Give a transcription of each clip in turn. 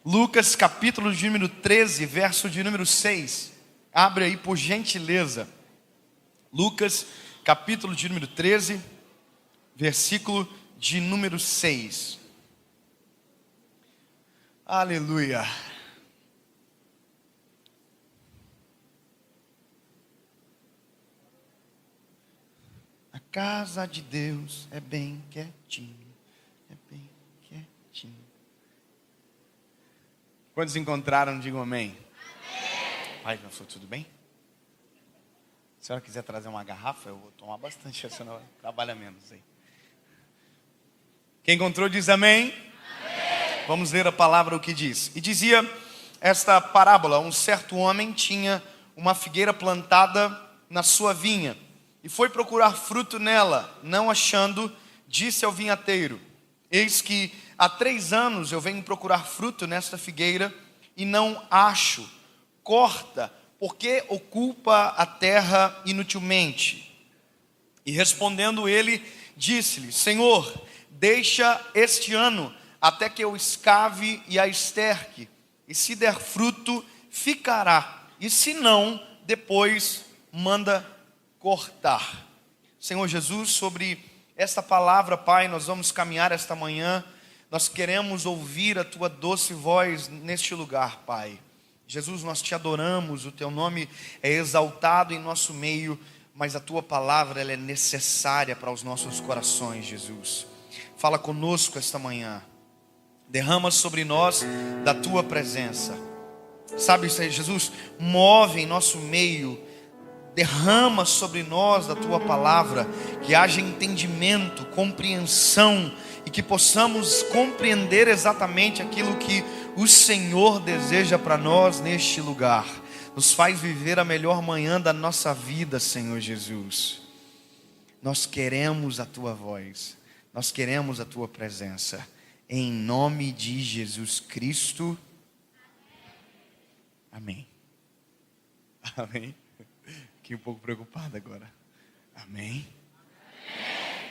Lucas capítulo de número 13, verso de número 6. Abre aí por gentileza. Lucas capítulo de número 13, versículo de número 6. Aleluia. A casa de Deus é bem quietinho, é bem quietinho. Quantos encontraram, digam amém. Amém. Pai, pastor, tudo bem? Se a senhora quiser trazer uma garrafa, eu vou tomar bastante, a senhora trabalha menos aí. Quem encontrou diz amém. Amém. Vamos ler a palavra, o que diz. E dizia esta parábola: um certo homem tinha uma figueira plantada na sua vinha, e foi procurar fruto nela, não achando, disse ao vinhateiro: eis que há 3 anos eu venho procurar fruto nesta figueira, e não acho. Corta, porque ocupa a terra inutilmente. E respondendo ele, disse-lhe: Senhor, deixa este ano, até que eu escave e a esterque, e se der fruto, ficará, e se não, depois manda cortar. Senhor Jesus, sobre esta palavra, Pai, nós vamos caminhar esta manhã. Nós queremos ouvir a Tua doce voz neste lugar, Pai. Jesus, nós Te adoramos, o Teu nome é exaltado em nosso meio, mas a Tua palavra ela é necessária para os nossos corações, Jesus. Fala conosco esta manhã. Derrama sobre nós da Tua presença. Sabe, Jesus, move em nosso meio. Derrama sobre nós da Tua palavra, que haja entendimento, compreensão, e que possamos compreender exatamente aquilo que o Senhor deseja para nós neste lugar. Nos faz viver a melhor manhã da nossa vida, Senhor Jesus. Nós queremos a Tua voz, nós queremos a Tua presença, em nome de Jesus Cristo. Amém. Amém. Fiquei um pouco preocupado agora. Amém.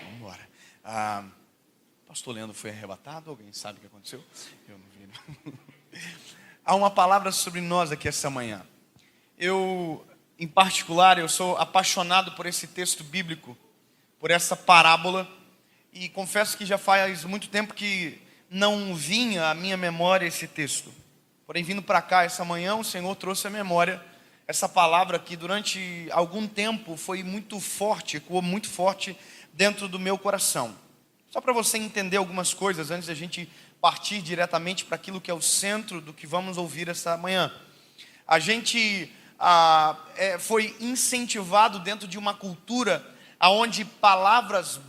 Vamos embora. Pastor Leandro foi arrebatado? Alguém sabe o que aconteceu? Eu não vi, não. Há uma palavra sobre nós aqui essa manhã. Eu, em particular, eu sou apaixonado por esse texto bíblico, por essa parábola, e confesso que já faz muito tempo que não vinha à minha memória esse texto. Porém, vindo para cá essa manhã, o Senhor trouxe à memória essa palavra que durante algum tempo foi muito forte, ecoou muito forte dentro do meu coração. Só para você entender algumas coisas antes da gente partir diretamente para aquilo que é o centro do que vamos ouvir essa manhã. A gente foi incentivado dentro de uma cultura onde palavras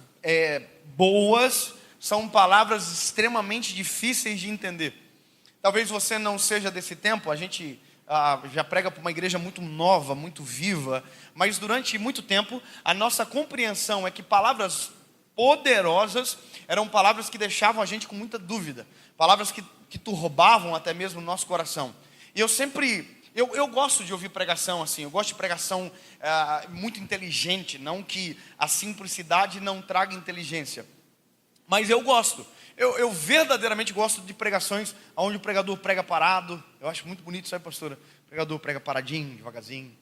boas são palavras extremamente difíceis de entender. Talvez você não seja desse tempo, a gente já prega para uma igreja muito nova, muito viva, mas durante muito tempo a nossa compreensão é que palavras poderosas eram palavras que deixavam a gente com muita dúvida, palavras que turbavam até mesmo o nosso coração. E eu gosto de ouvir pregação assim, eu gosto de pregação muito inteligente, não que a simplicidade não traga inteligência, mas eu gosto. Eu verdadeiramente gosto de pregações onde o pregador prega parado. Eu acho muito bonito, sabe, pastora? O pregador prega paradinho, devagarzinho.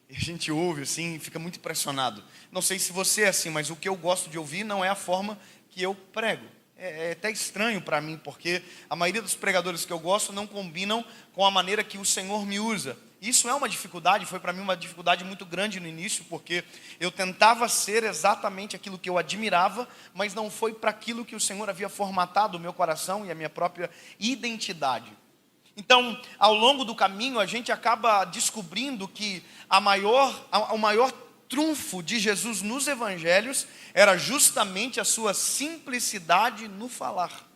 E a gente ouve assim e fica muito impressionado. Não sei se você é assim, mas o que eu gosto de ouvir não é a forma que eu prego. É até estranho para mim, porque a maioria dos pregadores que eu gosto não combinam com a maneira que o Senhor me usa. Isso é uma dificuldade, foi para mim uma dificuldade muito grande no início, porque eu tentava ser exatamente aquilo que eu admirava, mas não foi para aquilo que o Senhor havia formatado o meu coração e a minha própria identidade. Então, ao longo do caminho, a gente acaba descobrindo que o maior trunfo de Jesus nos evangelhos era justamente a sua simplicidade no falar.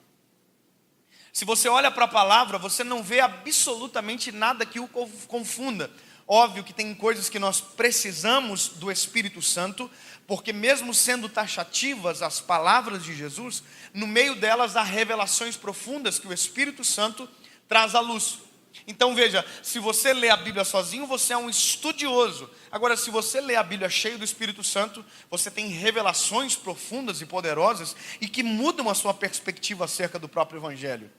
Se você olha para a palavra, você não vê absolutamente nada que o confunda. Óbvio que tem coisas que nós precisamos do Espírito Santo, porque mesmo sendo taxativas as palavras de Jesus, no meio delas há revelações profundas que o Espírito Santo traz à luz. Então veja, se você lê a Bíblia sozinho, você é um estudioso. Agora, se você lê a Bíblia cheio do Espírito Santo, você tem revelações profundas e poderosas e que mudam a sua perspectiva acerca do próprio Evangelho.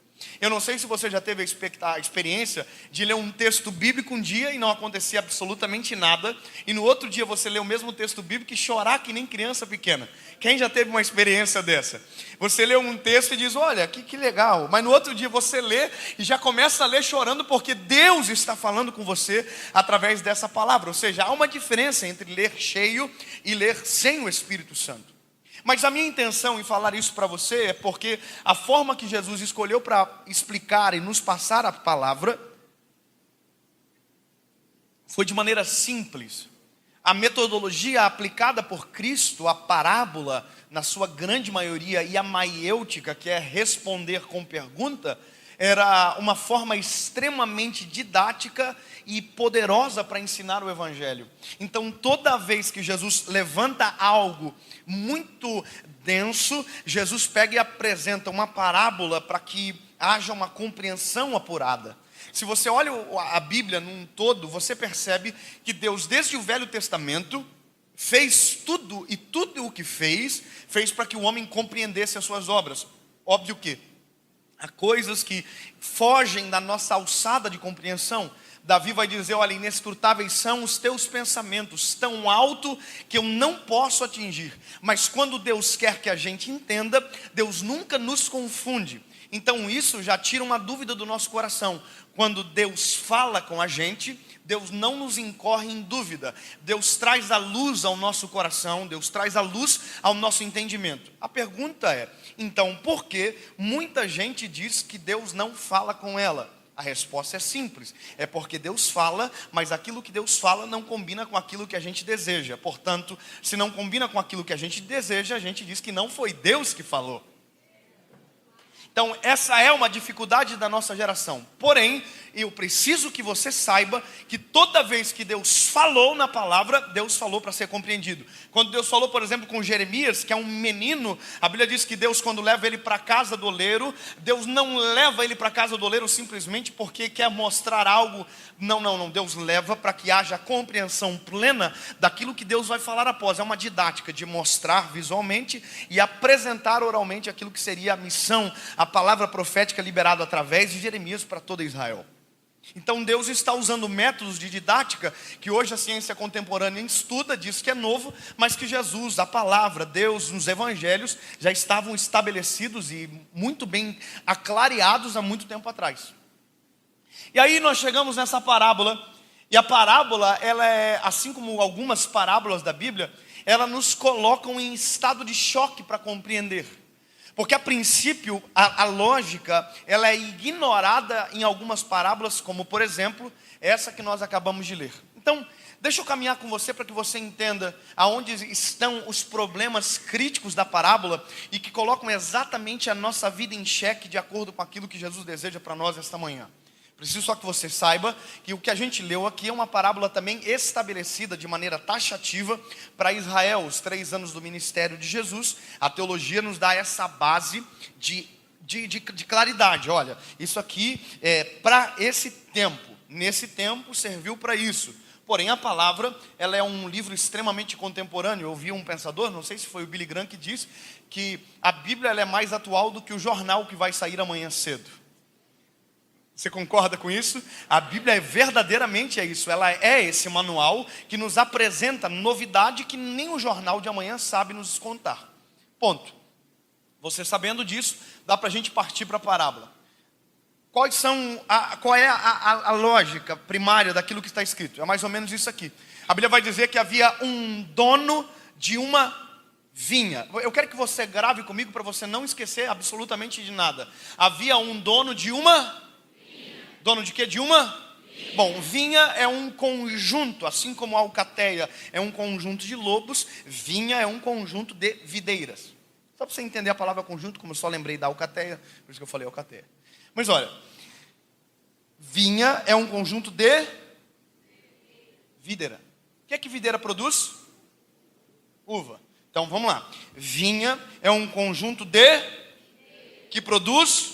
Eu não sei se você já teve a experiência de ler um texto bíblico um dia e não acontecer absolutamente nada, e no outro dia você lê o mesmo texto bíblico e chorar que nem criança pequena. Quem já teve uma experiência dessa? Você lê um texto e diz, olha, que legal, mas no outro dia você lê e já começa a ler chorando porque Deus está falando com você através dessa palavra. Ou seja, há uma diferença entre ler cheio e ler sem o Espírito Santo. Mas a minha intenção em falar isso para você é porque a forma que Jesus escolheu para explicar e nos passar a palavra foi de maneira simples. A metodologia aplicada por Cristo, a parábola, na sua grande maioria, e a maiêutica, que é responder com pergunta, era uma forma extremamente didática e poderosa para ensinar o Evangelho. Então, toda vez que Jesus levanta algo muito denso, Jesus pega e apresenta uma parábola para que haja uma compreensão apurada. Se você olha a Bíblia num todo, você percebe que Deus, desde o Velho Testamento, fez tudo, e tudo o que fez para que o homem compreendesse as suas obras. Óbvio que há coisas que fogem da nossa alçada de compreensão. Davi vai dizer, olha, inescrutáveis são os teus pensamentos, tão alto que eu não posso atingir. Mas quando Deus quer que a gente entenda, Deus nunca nos confunde. Então isso já tira uma dúvida do nosso coração. Quando Deus fala com a gente, Deus não nos incorre em dúvida. Deus traz a luz ao nosso coração, Deus traz a luz ao nosso entendimento. A pergunta é, então, por que muita gente diz que Deus não fala com ela? A resposta é simples, é porque Deus fala, mas aquilo que Deus fala não combina com aquilo que a gente deseja. Portanto, se não combina com aquilo que a gente deseja, a gente diz que não foi Deus que falou. Então, essa é uma dificuldade da nossa geração. Porém, eu preciso que você saiba que toda vez que Deus falou na palavra, Deus falou para ser compreendido. Quando Deus falou, por exemplo, com Jeremias, que é um menino, a Bíblia diz que Deus, quando leva ele para a casa do oleiro, Deus não leva ele para a casa do oleiro simplesmente porque quer mostrar algo. Não. Deus leva para que haja compreensão plena daquilo que Deus vai falar após. É uma didática de mostrar visualmente e apresentar oralmente aquilo que seria a missão, a palavra profética liberada através de Jeremias para toda Israel. Então Deus está usando métodos de didática que hoje a ciência contemporânea estuda, diz que é novo, mas que Jesus, a palavra, Deus, nos evangelhos já estavam estabelecidos e muito bem aclareados há muito tempo atrás. E aí nós chegamos nessa parábola, e a parábola, ela é, assim como algumas parábolas da Bíblia, ela nos colocam em estado de choque para compreender. Porque a princípio, a lógica, ela é ignorada em algumas parábolas, como por exemplo, essa que nós acabamos de ler. Então, deixa eu caminhar com você para que você entenda aonde estão os problemas críticos da parábola e que colocam exatamente a nossa vida em xeque de acordo com aquilo que Jesus deseja para nós esta manhã. Preciso só que você saiba que o que a gente leu aqui é uma parábola também estabelecida de maneira taxativa para Israel, os 3 anos do ministério de Jesus. A teologia nos dá essa base de claridade. Olha, isso aqui é para esse tempo. Nesse tempo serviu para isso. Porém, a palavra, ela é um livro extremamente contemporâneo. Eu ouvi um pensador, não sei se foi o Billy Graham, que disse que a Bíblia ela é mais atual do que o jornal que vai sair amanhã cedo. Você concorda com isso? A Bíblia verdadeiramente é isso. Ela é esse manual que nos apresenta novidade que nem o jornal de amanhã sabe nos contar. Ponto. Você sabendo disso, dá para a gente partir para a parábola. Qual é a lógica primária daquilo que está escrito? É mais ou menos isso aqui. A Bíblia vai dizer que havia um dono de uma vinha. Eu quero que você grave comigo para você não esquecer absolutamente de nada. Havia um dono de uma... Dono de quê? De uma? Vinha. Bom, vinha é um conjunto, assim como a alcateia é um conjunto de lobos, vinha é um conjunto de videiras. Só para você entender a palavra conjunto, como eu só lembrei da alcateia, por isso que eu falei alcateia. Mas olha, vinha é um conjunto de videira. O que é que videira produz? Uva. Então vamos lá. Vinha é um conjunto de que produz.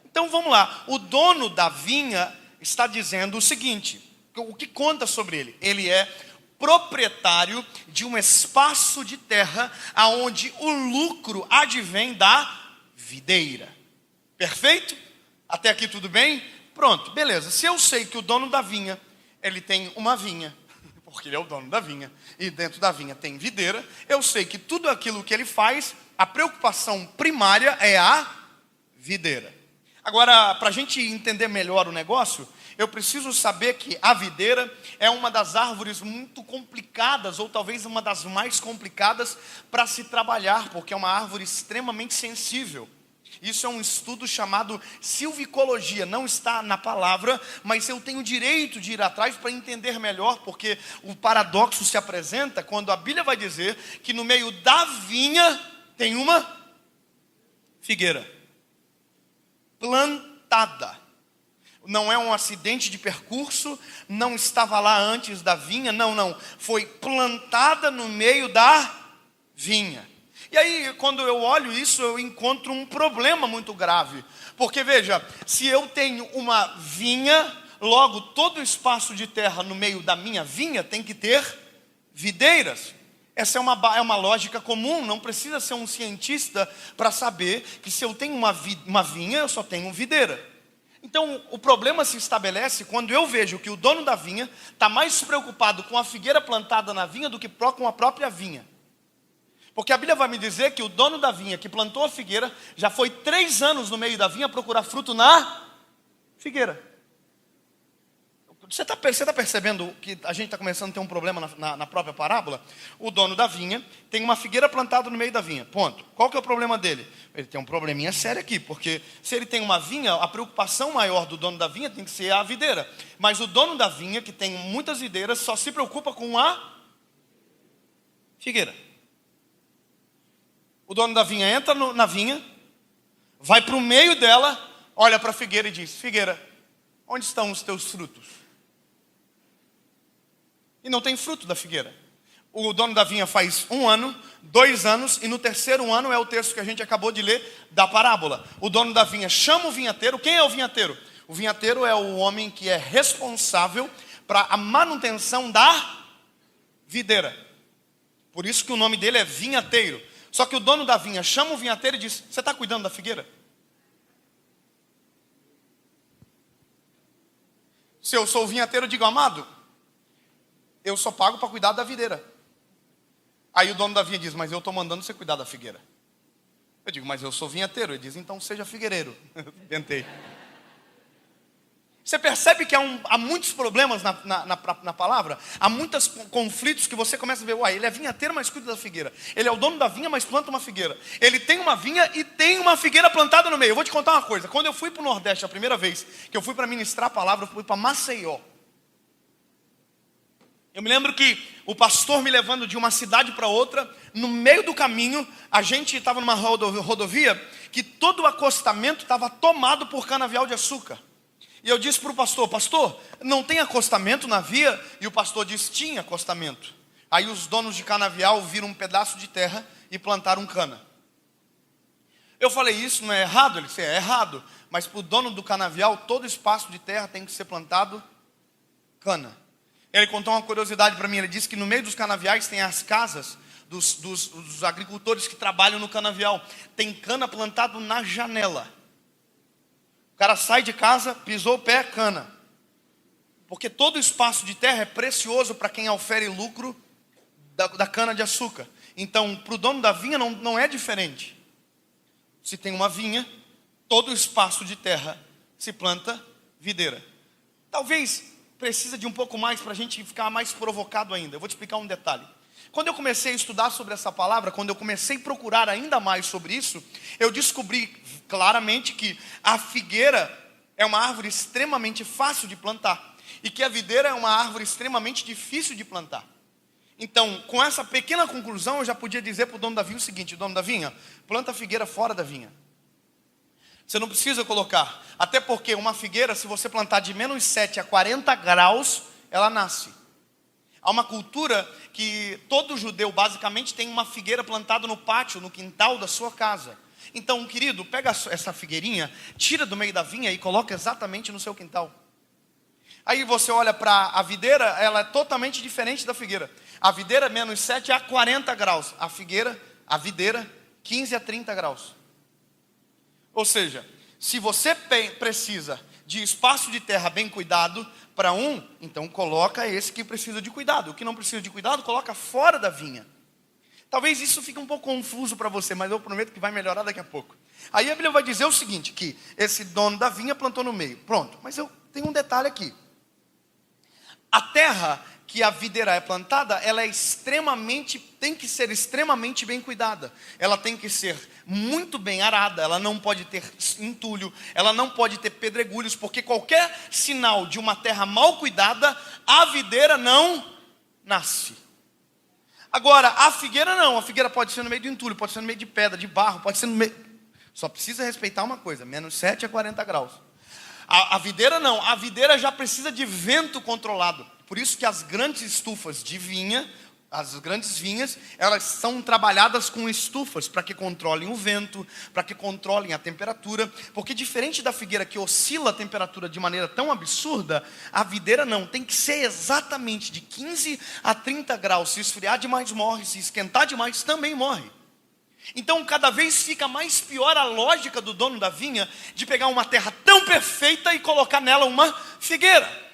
Então vamos lá, o dono da vinha está dizendo o seguinte, o que conta sobre ele? Ele é proprietário de um espaço de terra aonde o lucro advém da videira. Perfeito? Até aqui tudo bem? Pronto, beleza. Se eu sei que o dono da vinha, ele tem uma vinha, porque ele é o dono da vinha, e dentro da vinha tem videira, eu sei que tudo aquilo que ele faz, a preocupação primária é a videira. Agora, para a gente entender melhor o negócio, eu preciso saber que a videira é uma das árvores muito complicadas, ou talvez uma das mais complicadas para se trabalhar, porque é uma árvore extremamente sensível. Isso é um estudo chamado silvicologia, não está na palavra, mas eu tenho direito de ir atrás para entender melhor, porque o paradoxo se apresenta quando a Bíblia vai dizer que no meio da vinha tem uma figueira plantada. Não é um acidente de percurso, não estava lá antes da vinha, não, foi plantada no meio da vinha. E aí, quando eu olho isso, eu encontro um problema muito grave. Porque, veja, se eu tenho uma vinha, logo todo o espaço de terra no meio da minha vinha tem que ter videiras. Essa é uma lógica comum, não precisa ser um cientista para saber que se eu tenho uma vinha, eu só tenho videira. Então, o problema se estabelece quando eu vejo que o dono da vinha está mais preocupado com a figueira plantada na vinha do que com a própria vinha. Porque a Bíblia vai me dizer que o dono da vinha que plantou a figueira já foi 3 anos no meio da vinha procurar fruto na figueira. Você está percebendo que a gente está começando a ter um problema na própria parábola? O dono da vinha tem uma figueira plantada no meio da vinha, ponto. Qual que é o problema dele? Ele tem um probleminha sério aqui, porque se ele tem uma vinha, a preocupação maior do dono da vinha tem que ser a videira. Mas o dono da vinha, que tem muitas videiras, só se preocupa com a figueira. O dono da vinha entra na vinha, vai para o meio dela, olha para a figueira e diz: figueira, onde estão os teus frutos? E não tem fruto da figueira. O dono da vinha faz 1 ano, 2 anos, e no 3º ano é o texto que a gente acabou de ler da parábola. O dono da vinha chama o vinhateiro. Quem é o vinhateiro? O vinhateiro é o homem que é responsável para a manutenção da videira. Por isso que o nome dele é vinhateiro. Só que o dono da vinha chama o vinhateiro e diz: você está cuidando da figueira? Se eu sou o vinhateiro, eu digo: amado, eu só pago para cuidar da videira. Aí o dono da vinha diz: mas eu estou mandando você cuidar da figueira. Eu digo: mas eu sou vinhateiro. Ele diz: então seja figueireiro. Tentei. Você percebe que há muitos problemas na palavra? Há muitos conflitos que você começa a ver: uai, ele é vinhateiro, mas cuida da figueira. Ele é o dono da vinha, mas planta uma figueira. Ele tem uma vinha e tem uma figueira plantada no meio. Eu vou te contar uma coisa. Quando eu fui para o Nordeste a primeira vez, que eu fui para ministrar a palavra, eu fui para Maceió. Eu me lembro que o pastor me levando de uma cidade para outra, no meio do caminho, a gente estava numa rodovia que todo o acostamento estava tomado por canavial de açúcar. E eu disse para o pastor: pastor, não tem acostamento na via? E o pastor disse: tinha acostamento. Aí os donos de canavial viram um pedaço de terra e plantaram cana. Eu falei: isso não é errado? Ele disse: é errado, mas para o dono do canavial, todo espaço de terra tem que ser plantado cana. Ele contou uma curiosidade para mim. Ele disse que no meio dos canaviais tem as casas dos agricultores que trabalham no canavial. Tem cana plantado na janela. O cara sai de casa, pisou o pé, cana. Porque todo espaço de terra é precioso para quem ofere lucro da cana de açúcar. Então, para o dono da vinha não é diferente. Se tem uma vinha, todo espaço de terra se planta videira. Talvez precisa de um pouco mais para a gente ficar mais provocado ainda. Eu vou te explicar um detalhe. Quando eu comecei a estudar sobre essa palavra, quando eu comecei a procurar ainda mais sobre isso, eu descobri claramente que a figueira é uma árvore extremamente fácil de plantar e que a videira é uma árvore extremamente difícil de plantar. Então, com essa pequena conclusão, eu já podia dizer para o dono da vinha o seguinte: dono da vinha, planta a figueira fora da vinha. Você não precisa colocar, até porque uma figueira, se você plantar de -7 a 40 graus, ela nasce. Há uma cultura que todo judeu basicamente tem uma figueira plantada no pátio, no quintal da sua casa. Então, querido, pega essa figueirinha, tira do meio da vinha e coloca exatamente no seu quintal. Aí você olha para a videira, ela é totalmente diferente da figueira. A videira -7 a 40 graus. A videira, 15 a 30 graus. Ou seja, Se você precisa de espaço de terra bem cuidado para um, então coloca esse que precisa de cuidado. O que não precisa de cuidado, coloca fora da vinha. Talvez isso fique um pouco confuso para você, mas eu prometo que vai melhorar daqui a pouco. Aí a Bíblia vai dizer o seguinte, que esse dono da vinha plantou no meio. Pronto, mas eu tenho um detalhe aqui. A terra que a videira é plantada, ela é tem que ser extremamente bem cuidada. Ela tem que ser muito bem arada, ela não pode ter entulho, ela não pode ter pedregulhos, porque qualquer sinal de uma terra mal cuidada, a videira não nasce. Agora, a figueira não, a figueira pode ser no meio do entulho, pode ser no meio de pedra, de barro, pode ser no meio... Só precisa respeitar uma coisa, menos 7 a 40 graus. A videira não, a videira já precisa de vento controlado. Por isso que as grandes estufas de vinha, as grandes vinhas, elas são trabalhadas com estufas para que controlem o vento, para que controlem a temperatura. Porque diferente da figueira que oscila a temperatura de maneira tão absurda, a videira não, tem que ser exatamente de 15 a 30 graus. Se esfriar demais morre, se esquentar demais também morre. Então cada vez fica mais pior a lógica do dono da vinha de pegar uma terra tão perfeita e colocar nela uma figueira.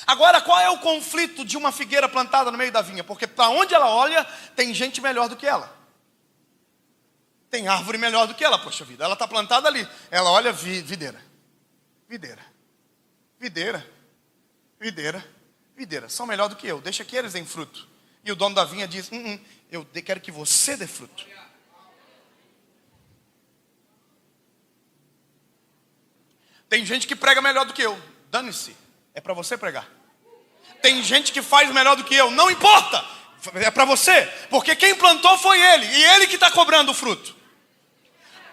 Agora, qual é o conflito de uma figueira plantada no meio da vinha? Porque para onde ela olha, tem gente melhor do que ela. Tem árvore melhor do que ela, poxa vida. Ela está plantada ali. Ela olha, videira. Videira. Videira. Videira. Videira. São melhor do que eu. Deixa que eles deem fruto. E o dono da vinha diz, eu quero que você dê fruto. Tem gente que prega melhor do que eu. Dane-se. É para você pregar. Tem gente que faz melhor do que eu. Não importa. É para você. Porque quem plantou foi ele. E ele que está cobrando o fruto.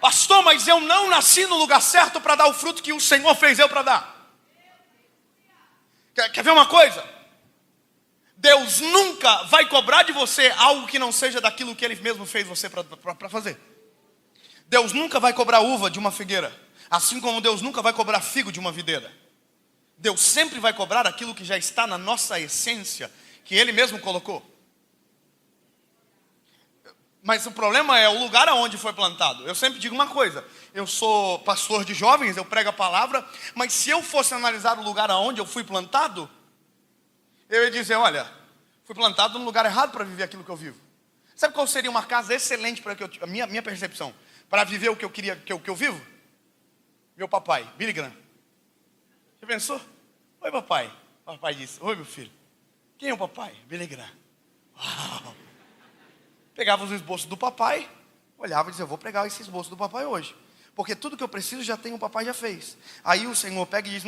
Pastor, mas eu não nasci no lugar certo para dar o fruto que o Senhor fez eu para dar. Quer ver uma coisa? Deus nunca vai cobrar de você algo que não seja daquilo que Ele mesmo fez você para fazer. Deus nunca vai cobrar uva de uma figueira. Assim como Deus nunca vai cobrar figo de uma videira. Deus sempre vai cobrar aquilo que já está na nossa essência, que Ele mesmo colocou. Mas o problema é o lugar aonde foi plantado. Eu sempre digo uma coisa, eu sou pastor de jovens, eu prego a palavra, mas se eu fosse analisar o lugar aonde eu fui plantado, eu ia dizer, olha, fui plantado no lugar errado para viver aquilo que eu vivo. Sabe qual seria uma casa excelente para a minha percepção, para viver o que eu queria, que eu vivo? Meu papai, Billy Graham. Você pensou? Oi, papai. O papai disse, oi, meu filho. Quem é o papai? Billy Graham. Uau. Pegava os esboços do papai, olhava e dizia, eu vou pregar esse esboço do papai hoje. Porque tudo que eu preciso já tem, o papai já fez. Aí o Senhor pega e diz,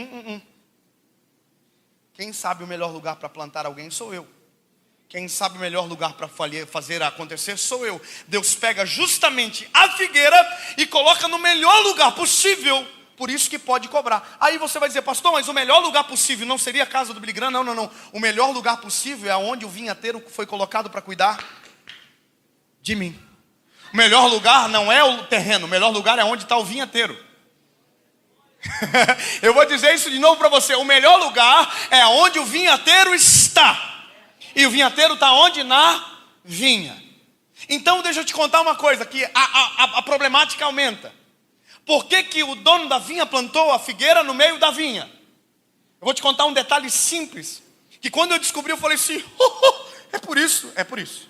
Quem sabe o melhor lugar para plantar alguém sou eu. Quem sabe o melhor lugar para fazer acontecer sou eu. Deus pega justamente a figueira e coloca no melhor lugar possível. Por isso que pode cobrar. Aí você vai dizer, pastor, mas o melhor lugar possível não seria a casa do Billy Graham? Não. O melhor lugar possível é onde o vinhateiro foi colocado para cuidar de mim. O melhor lugar não é o terreno. O melhor lugar é onde está o vinhateiro. Eu vou dizer isso de novo para você. O melhor lugar é onde o vinhateiro está. E o vinhateiro está onde? Na vinha. Então deixa eu te contar uma coisa, que a problemática aumenta. Por que o dono da vinha plantou a figueira no meio da vinha? Eu vou te contar um detalhe simples, que quando eu descobri eu falei assim, é por isso.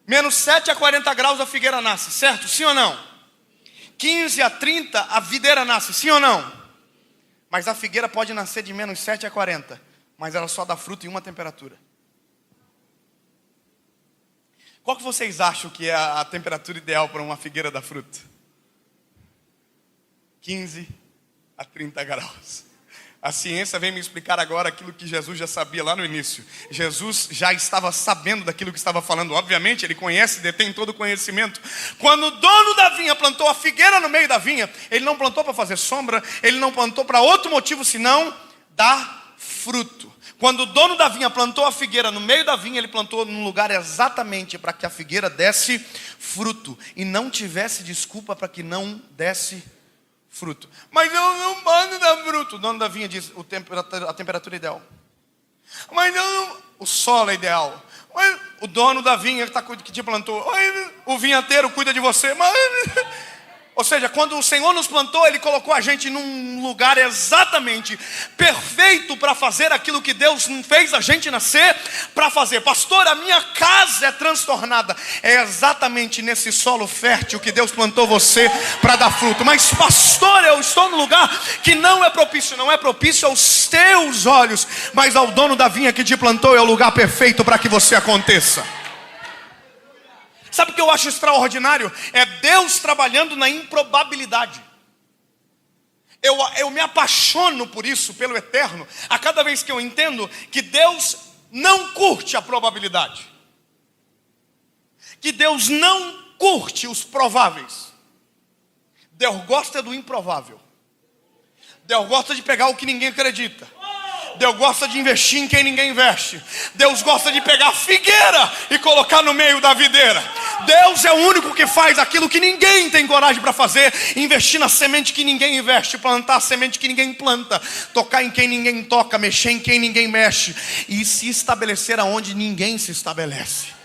Menos 7 a 40 graus a figueira nasce, certo? Sim ou não? 15 a 30 a videira nasce, sim ou não? Mas a figueira pode nascer de menos 7 a 40, mas ela só dá fruto em uma temperatura. Qual que vocês acham que é a temperatura ideal para uma figueira dar fruto? 15 a 30 graus. A ciência vem me explicar agora aquilo que Jesus já sabia lá no início. Jesus já estava sabendo daquilo que estava falando. Obviamente, ele conhece, detém todo o conhecimento. Quando o dono da vinha plantou a figueira no meio da vinha, ele não plantou para fazer sombra, ele não plantou para outro motivo senão dar fruto. Quando o dono da vinha plantou a figueira no meio da vinha, ele plantou num lugar exatamente para que a figueira desse fruto e não tivesse desculpa para que não desse fruto. Mas eu não mando dar fruto. O dono da vinha diz a temperatura ideal. Mas eu não, o solo é ideal. Mas o dono da vinha que te plantou, o vinhateiro cuida de você. Mas Ou seja, quando o Senhor nos plantou, Ele colocou a gente num lugar exatamente perfeito para fazer aquilo que Deus fez a gente nascer para fazer. Pastor, a minha casa é transtornada. É exatamente nesse solo fértil que Deus plantou você para dar fruto. Mas pastor, eu estou num lugar que não é propício. Não é propício aos teus olhos, mas ao dono da vinha que te plantou é o lugar perfeito para que você aconteça. Sabe o que eu acho extraordinário? É Deus trabalhando na improbabilidade. Eu me apaixono por isso, pelo eterno, a cada vez que eu entendo que Deus não curte a probabilidade. Que Deus não curte os prováveis. Deus gosta do improvável. Deus gosta de pegar o que ninguém acredita. Deus gosta de investir em quem ninguém investe. Deus gosta de pegar a figueira e colocar no meio da videira. Deus é o único que faz aquilo que ninguém tem coragem para fazer. Investir na semente que ninguém investe. Plantar a semente que ninguém planta. Tocar em quem ninguém toca. Mexer em quem ninguém mexe. E se estabelecer aonde ninguém se estabelece.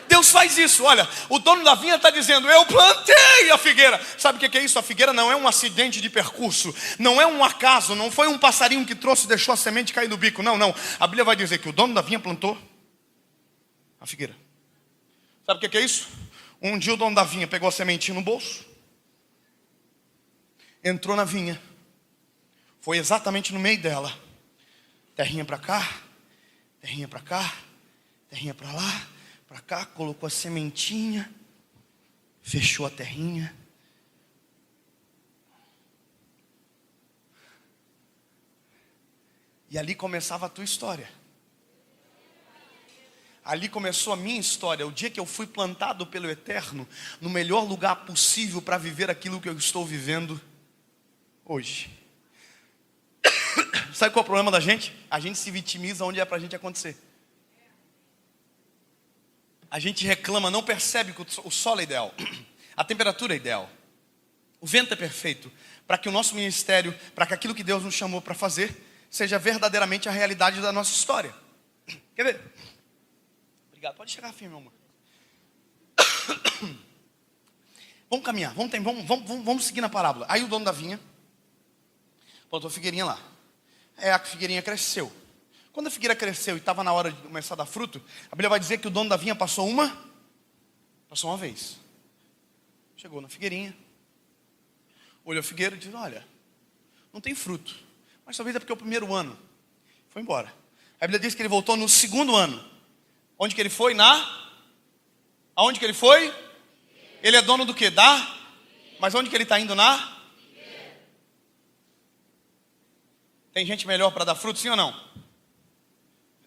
Deus faz isso. Olha, o dono da vinha está dizendo: eu plantei a figueira. Sabe o que é isso? A figueira não é um acidente de percurso. Não é um acaso. Não foi um passarinho que trouxe e deixou a semente cair no bico. Não, não. A Bíblia vai dizer que o dono da vinha plantou a figueira. Sabe o que é isso? Um dia o dono da vinha pegou a sementinha no bolso, entrou na vinha, foi exatamente no meio dela. Terrinha para cá, terrinha para cá, terrinha para lá, para cá, colocou a sementinha, fechou a terrinha. E ali começava a tua história. Ali começou a minha história. O dia que eu fui plantado pelo Eterno no melhor lugar possível para viver aquilo que eu estou vivendo hoje. Sabe qual é o problema da gente? A gente se vitimiza onde é para a gente acontecer. A gente reclama, não percebe que o solo é ideal, a temperatura é ideal, o vento é perfeito, para que o nosso ministério, para que aquilo que Deus nos chamou para fazer, seja verdadeiramente a realidade da nossa história. Quer ver? Obrigado, pode chegar firme, meu amor. Vamos caminhar, vamos seguir na parábola. Aí o dono da vinha plantou a figueirinha lá. A figueirinha cresceu. Quando a figueira cresceu e estava na hora de começar a dar fruto, a Bíblia vai dizer que o dono da vinha passou uma vez. Chegou na figueirinha, olhou a figueira e disse: olha, não tem fruto, mas talvez é porque é o primeiro ano. Foi embora. A Bíblia diz que ele voltou no segundo ano. Onde que ele foi? Aonde que ele foi? Ele é dono do que? Mas onde que ele está indo? Tem gente melhor para dar fruto, sim ou não?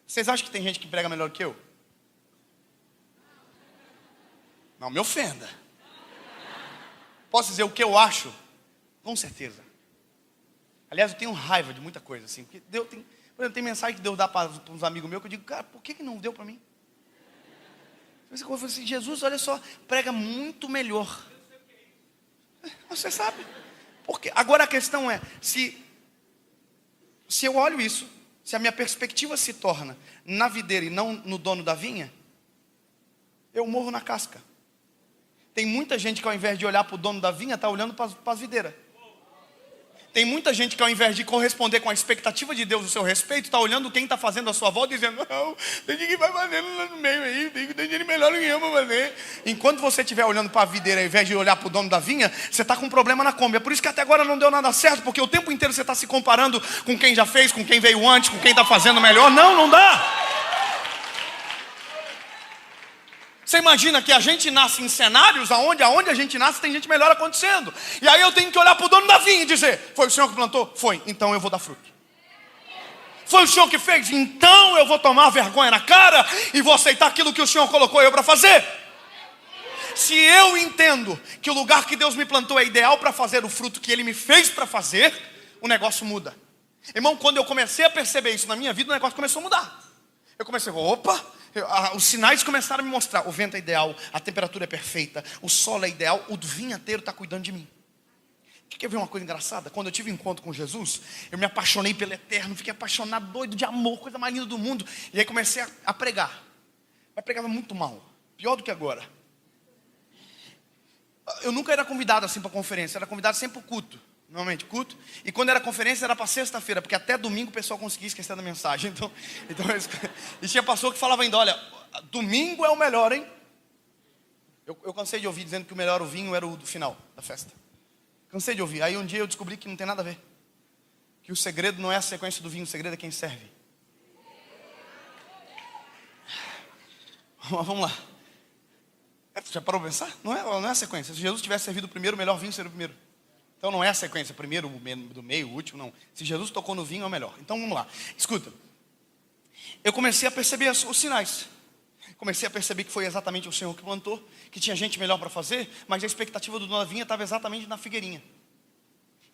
Vocês acham que tem gente que prega melhor que eu? Não me ofenda. Posso dizer o que eu acho? Com certeza. Aliás, eu tenho raiva de muita coisa assim. Porque Deus tem, por exemplo, tem mensagem que Deus dá para uns amigos meus que eu digo: cara, por que não deu para mim? Eu falo assim: Jesus, olha só, prega muito melhor. Você sabe. Porque agora a questão é, se eu olho isso, se a minha perspectiva se torna na videira e não no dono da vinha, eu morro na casca. Tem muita gente que ao invés de olhar para o dono da vinha, está olhando para as videiras. Tem muita gente que ao invés de corresponder com a expectativa de Deus no seu respeito, está olhando quem está fazendo a sua volta, dizendo: não, tem ninguém vai fazendo lá no meio aí, tem gente melhor que eu para fazer. Enquanto você estiver olhando para a videira ao invés de olhar para o dono da vinha, você está com um problema na Kombi. É por isso que até agora não deu nada certo, porque o tempo inteiro você está se comparando com quem já fez, com quem veio antes, com quem está fazendo melhor. Não dá. Você imagina que a gente nasce em cenários aonde a gente nasce tem gente melhor acontecendo. E aí eu tenho que olhar para o dono da vinha e dizer: foi o Senhor que plantou? Foi, então eu vou dar fruto. Foi o Senhor que fez? Então eu vou tomar vergonha na cara e vou aceitar aquilo que o Senhor colocou eu para fazer. Se eu entendo que o lugar que Deus me plantou é ideal para fazer o fruto que Ele me fez para fazer, o negócio muda. Irmão, quando eu comecei a perceber isso na minha vida, o negócio começou a mudar. Eu comecei a opa, os sinais começaram a me mostrar: o vento é ideal, a temperatura é perfeita, o solo é ideal, o vinhateiro está cuidando de mim. Quer ver uma coisa engraçada? Quando eu tive um encontro com Jesus, eu me apaixonei pelo Eterno, fiquei apaixonado, doido de amor, coisa mais linda do mundo. E aí comecei a pregar. Mas pregava muito mal, pior do que agora. Eu nunca era convidado assim para conferência, era convidado sempre para o culto. Normalmente, culto. E quando era conferência era para sexta-feira, porque até domingo o pessoal conseguia esquecer da mensagem. Então e tinha pastor que falava ainda, olha, domingo é o melhor, hein? Eu cansei de ouvir dizendo que o melhor o vinho era o do final da festa. Cansei de ouvir. Aí um dia eu descobri que não tem nada a ver. Que o segredo não é a sequência do vinho, o segredo é quem serve. Vamos lá. Já parou para pensar? Não é a sequência. Se Jesus tivesse servido o primeiro, o melhor vinho seria o primeiro. Então não é a sequência, primeiro, do meio, o último, não. Se Jesus tocou no vinho, é o melhor. Então vamos lá. Escuta. Eu comecei a perceber os sinais. Comecei a perceber que foi exatamente o Senhor que plantou, que tinha gente melhor para fazer, mas a expectativa do dono da vinha estava exatamente na figueirinha.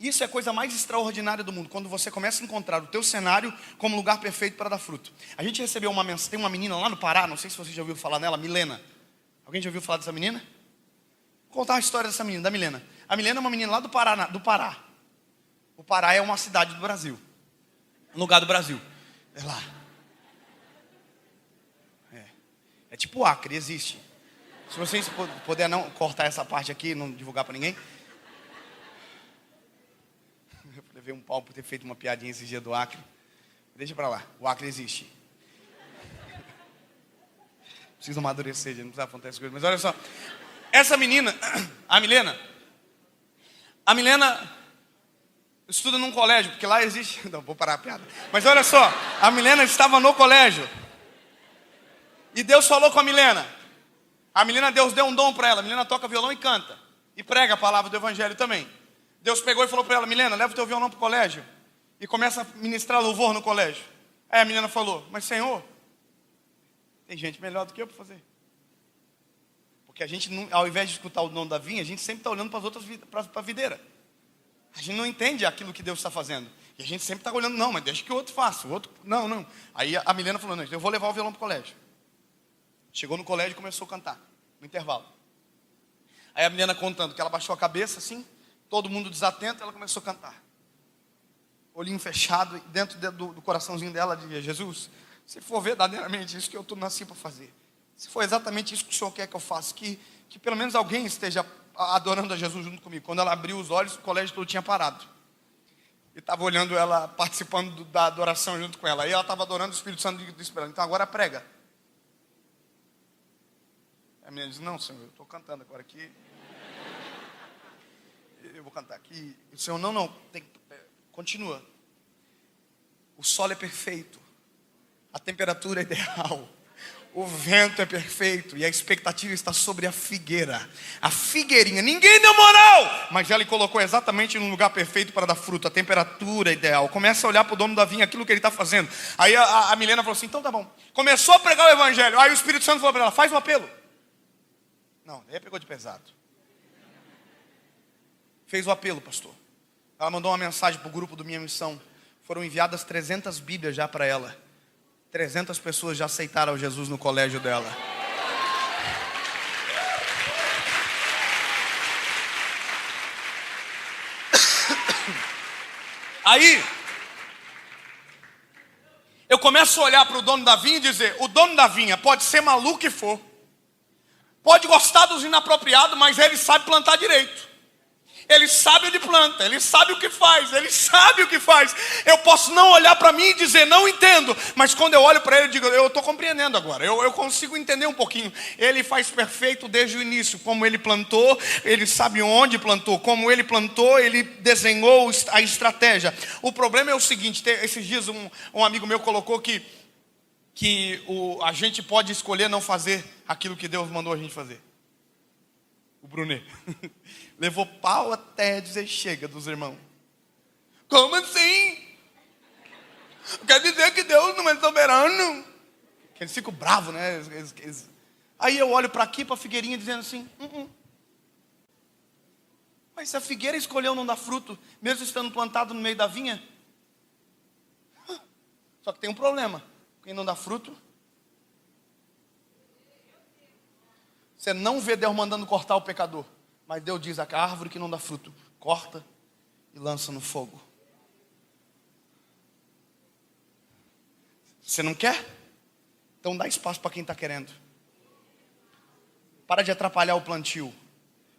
Isso é a coisa mais extraordinária do mundo, quando você começa a encontrar o teu cenário como lugar perfeito para dar fruto. A gente recebeu uma mensagem, tem uma menina lá no Pará, não sei se você já ouviu falar nela, Milena. Alguém já ouviu falar dessa menina? Vou contar a história dessa menina, da Milena. A Milena é uma menina lá do Pará. O Pará é uma cidade do Brasil. Um lugar do Brasil. É lá. É tipo Acre, existe. Se vocês puderem não cortar essa parte aqui, não divulgar para ninguém. Eu levei um pau por ter feito uma piadinha esse dia do Acre. Deixa para lá, o Acre existe. Preciso amadurecer, já não precisa apontar essas coisas. Mas olha só, essa menina, a Milena estuda num colégio, porque lá existe... Não, vou parar a piada. Mas olha só, a Milena estava no colégio. E Deus falou com a Milena. A Milena, Deus deu um dom para ela. A Milena toca violão e canta. E prega a palavra do evangelho também. Deus pegou e falou para ela, Milena, leva o teu violão para o colégio. E começa a ministrar louvor no colégio. Aí a menina falou, mas Senhor, tem gente melhor do que eu para fazer. Porque a gente, ao invés de escutar o dono da vinha, a gente sempre está olhando para as outras, para a videira. A gente não entende aquilo que Deus está fazendo. E a gente sempre está olhando, não, mas deixa que o outro faça. O outro, não. Aí a Milena falou, não, eu vou levar o violão para o colégio. Chegou no colégio e começou a cantar, no intervalo. Aí a Milena contando que ela baixou a cabeça assim, todo mundo desatento, ela começou a cantar. Olhinho fechado, dentro do coraçãozinho dela dizia, Jesus, se for verdadeiramente isso que eu nasci para fazer, se for exatamente isso que o Senhor quer que eu faça, que pelo menos alguém esteja adorando a Jesus junto comigo. Quando ela abriu os olhos, o colégio todo tinha parado. E estava olhando ela, participando da adoração junto com ela. Aí ela estava adorando o Espírito Santo esperando. Então agora prega. A menina diz, não, Senhor, eu estou cantando agora aqui. Eu vou cantar aqui. E o Senhor, não, continua. O solo é perfeito. A temperatura é ideal. O vento é perfeito. E a expectativa está sobre a figueira. A figueirinha. Ninguém deu moral. Mas ela colocou exatamente no lugar perfeito para dar fruto. A temperatura é ideal. Começa a olhar para o dono da vinha, aquilo que ele está fazendo. Aí a Milena falou assim, então tá bom. Começou a pregar o evangelho. Aí o Espírito Santo falou para ela, faz um apelo. Não, aí pegou de pesado. Fez o apelo, pastor. Ela mandou uma mensagem para o grupo do Minha Missão. Foram enviadas 300 Bíblias já para ela. 300 pessoas já aceitaram Jesus no colégio dela. Aí, eu começo a olhar para o dono da vinha e dizer, o dono da vinha pode ser maluco que for. Pode gostar dos inapropriados, mas ele sabe plantar direito. Ele sabe onde planta, ele sabe o que faz, Eu posso não olhar para mim e dizer, não entendo. Mas quando eu olho para ele, eu digo, eu estou compreendendo agora. Eu consigo entender um pouquinho. Ele faz perfeito desde o início. Como ele plantou, ele sabe onde plantou. Como ele plantou, ele desenhou a estratégia. O problema é o seguinte, esses dias um amigo meu colocou que a gente pode escolher não fazer aquilo que Deus mandou a gente fazer. O Brunet. Levou pau até dizer chega dos irmãos. Como assim? Quer dizer que Deus não é soberano? Eles ficam bravos, né? Aí eu olho para aqui, para a figueirinha, dizendo assim, Mas se a figueira escolheu não dar fruto, mesmo estando plantado no meio da vinha, só que tem um problema. Quem não dá fruto, você não vê Deus mandando cortar o pecador. Mas Deus diz, a árvore que não dá fruto, corta e lança no fogo. Você não quer? Então dá espaço para quem está querendo. Para de atrapalhar o plantio.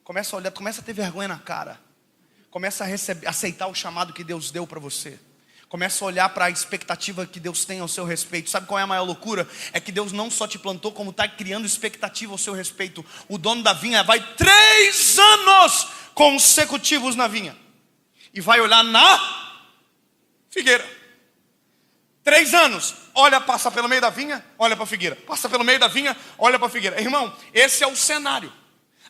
Começa a olhar, começa a ter vergonha na cara. Começa a aceitar o chamado que Deus deu para você. Começa a olhar para a expectativa que Deus tem ao seu respeito. Sabe qual é a maior loucura? É que Deus não só te plantou, como está criando expectativa ao seu respeito. O dono da vinha vai 3 anos consecutivos na vinha. E vai olhar na figueira. 3 anos. Olha, passa pelo meio da vinha, olha para a figueira. Passa pelo meio da vinha, olha para a figueira. Irmão, esse é o cenário.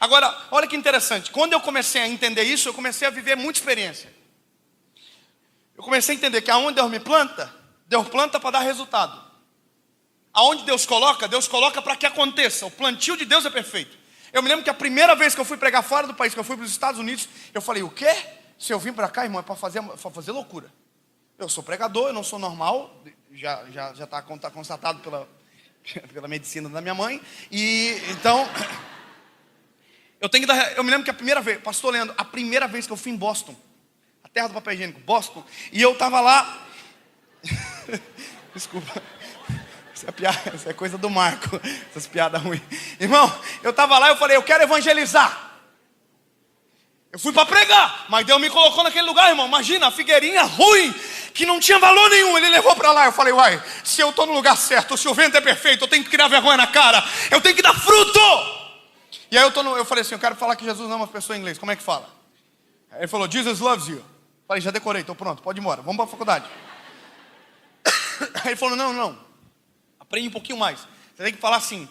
Agora, olha que interessante. Quando eu comecei a entender isso, eu comecei a viver muita experiência. Eu comecei a entender que aonde Deus me planta, Deus planta para dar resultado. Aonde Deus coloca para que aconteça. O plantio de Deus é perfeito. Eu me lembro que a primeira vez que eu fui pregar fora do país, que eu fui para os Estados Unidos, eu falei, o quê? Se eu vim para cá, irmão, é para fazer loucura. Eu sou pregador, eu não sou normal, já está constatado pela medicina da minha mãe. E então, eu me lembro que a primeira vez, pastor Leandro, a primeira vez que eu fui em Boston, a terra do papel higiênico, Boston, e eu estava lá, desculpa, isso é coisa do Marco, essas piadas ruins. Irmão, eu estava lá e eu falei, eu quero evangelizar. Eu fui para pregar, mas Deus me colocou naquele lugar, irmão. Imagina, a figueirinha ruim, que não tinha valor nenhum, Ele levou para lá. Eu falei, uai, se eu estou no lugar certo, se o vento é perfeito, eu tenho que criar vergonha na cara, eu tenho que dar fruto. E aí eu falei assim, eu quero falar que Jesus ama as pessoas em inglês, como é que fala? Aí ele falou, Jesus loves you. Falei, já decorei, estou pronto, pode ir embora, vamos para a faculdade. Aí ele falou, não, aprende um pouquinho mais. Você tem que falar assim,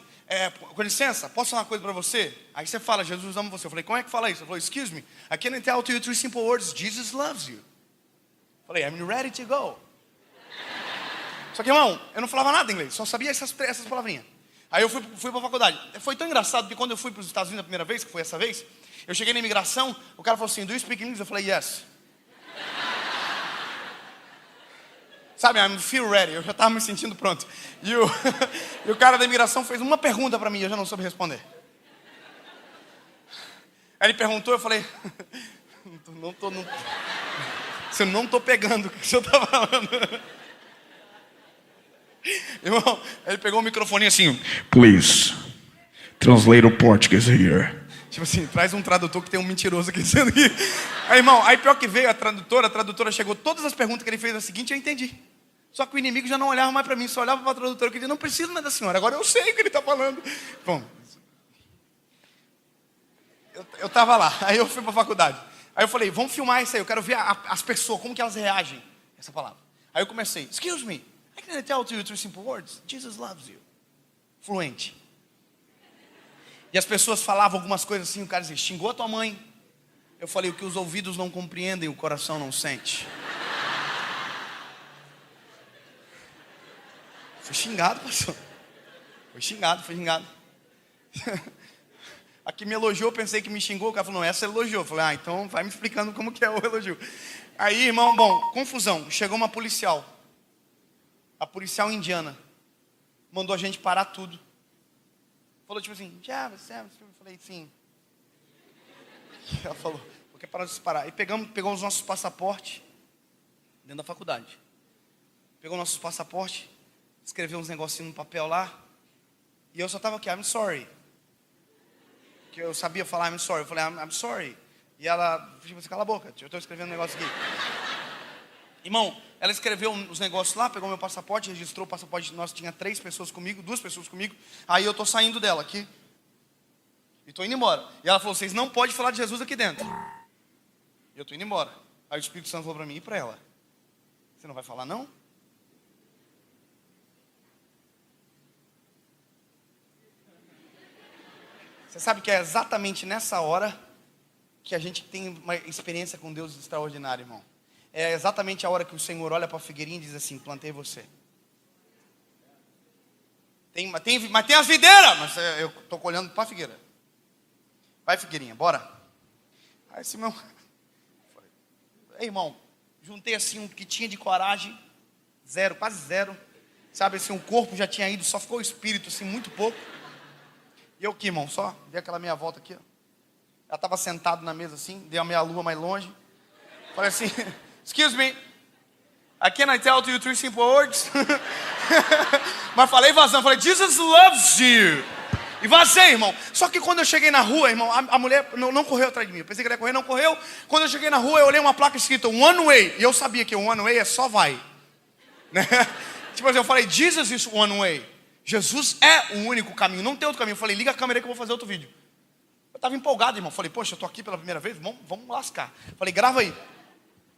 com licença, posso falar uma coisa para você? Aí você fala, Jesus ama você. Eu falei, como é que fala isso? Ele falou, excuse me, I can't tell you 3 simple words, Jesus loves you. Eu falei, I'm ready to go. Só que, irmão, eu não falava nada em inglês, só sabia essas palavrinhas. Aí eu fui para a faculdade. Foi tão engraçado que quando eu fui para os Estados Unidos a primeira vez, que foi essa vez, eu cheguei na imigração, o cara falou assim, do you speak English? Eu falei, yes. Sabe, I feel ready, eu já estava me sentindo pronto. E o cara da imigração fez uma pergunta para mim, eu já não soube responder. Aí ele perguntou, eu falei, eu não estou pegando o que o senhor está falando. Irmão, aí ele pegou o microfone assim, please, translate o Portuguese here. Tipo assim, traz um tradutor que tem um mentiroso aqui dizendo que... Aí, irmão, aí pior que veio a tradutora chegou, todas as perguntas que ele fez a seguinte, eu entendi. Só que o inimigo já não olhava mais para mim, só olhava para a tradutora, que dizia, não preciso mais da senhora, agora eu sei o que ele está falando. Bom, eu estava lá, aí eu fui para a faculdade. Aí eu falei, vamos filmar isso aí, eu quero ver as pessoas, como que elas reagem a essa palavra. Aí eu comecei, excuse me, I can tell you 3 simple words, Jesus loves you. Fluente. E as pessoas falavam algumas coisas assim, o cara dizia, xingou a tua mãe. Eu falei, o que os ouvidos não compreendem, o coração não sente. Fui xingado, pastor. Fui xingado. Aqui me elogiou, pensei que me xingou, o cara falou, não, essa elogiou. Eu falei, então vai me explicando como que é o elogio. Aí, irmão, confusão, chegou uma policial. A policial indiana. Mandou a gente parar tudo. Falou tipo assim, já, você... Eu falei, sim. Ela falou, porque parou de se parar. Aí pegou os nossos passaportes dentro da faculdade. Pegou nossos passaportes, escreveu uns negocinhos no papel lá. E eu só estava aqui, I'm sorry. Que eu sabia falar I'm sorry. Eu falei, I'm sorry. E ela, tipo assim, cala a boca, eu estou escrevendo um negócio aqui. Irmão, ela escreveu os negócios lá, pegou meu passaporte, registrou o passaporte. Nós tinha 2 pessoas comigo. Aí eu estou saindo dela aqui. E estou indo embora. E ela falou, vocês não podem falar de Jesus aqui dentro. E eu estou indo embora. Aí o Espírito Santo falou para mim, e para ela? Você não vai falar não? Você sabe que é exatamente nessa hora que a gente tem uma experiência com Deus extraordinária, irmão. É exatamente a hora que o Senhor olha para a figueirinha e diz assim, plantei você. Mas tem as videiras, mas eu estou olhando para a figueira. Vai, figueirinha, bora. Aí esse meu... Ei, irmão, juntei assim um que tinha de coragem, zero, quase zero. Sabe assim, o corpo já tinha ido, só ficou o espírito assim, muito pouco. E eu aqui, irmão, só dei aquela meia volta aqui, ó. Ela estava sentada na mesa assim, dei a meia lua mais longe. Falei assim, excuse me, can I tell you 3 simple words? Mas falei vazando, falei, Jesus loves you. E vazei, irmão. Só que quando eu cheguei na rua, irmão, a mulher não correu atrás de mim. Eu pensei que ela ia correr, não correu. Quando eu cheguei na rua, eu olhei uma placa escrita one way. E eu sabia que o one way é só vai. Né? Tipo assim, eu falei, Jesus is one way. Jesus é o único caminho, não tem outro caminho. Eu falei, liga a câmera aí que eu vou fazer outro vídeo. Eu estava empolgado, irmão. Falei, poxa, eu tô aqui pela primeira vez, vamos lascar. Falei, grava aí.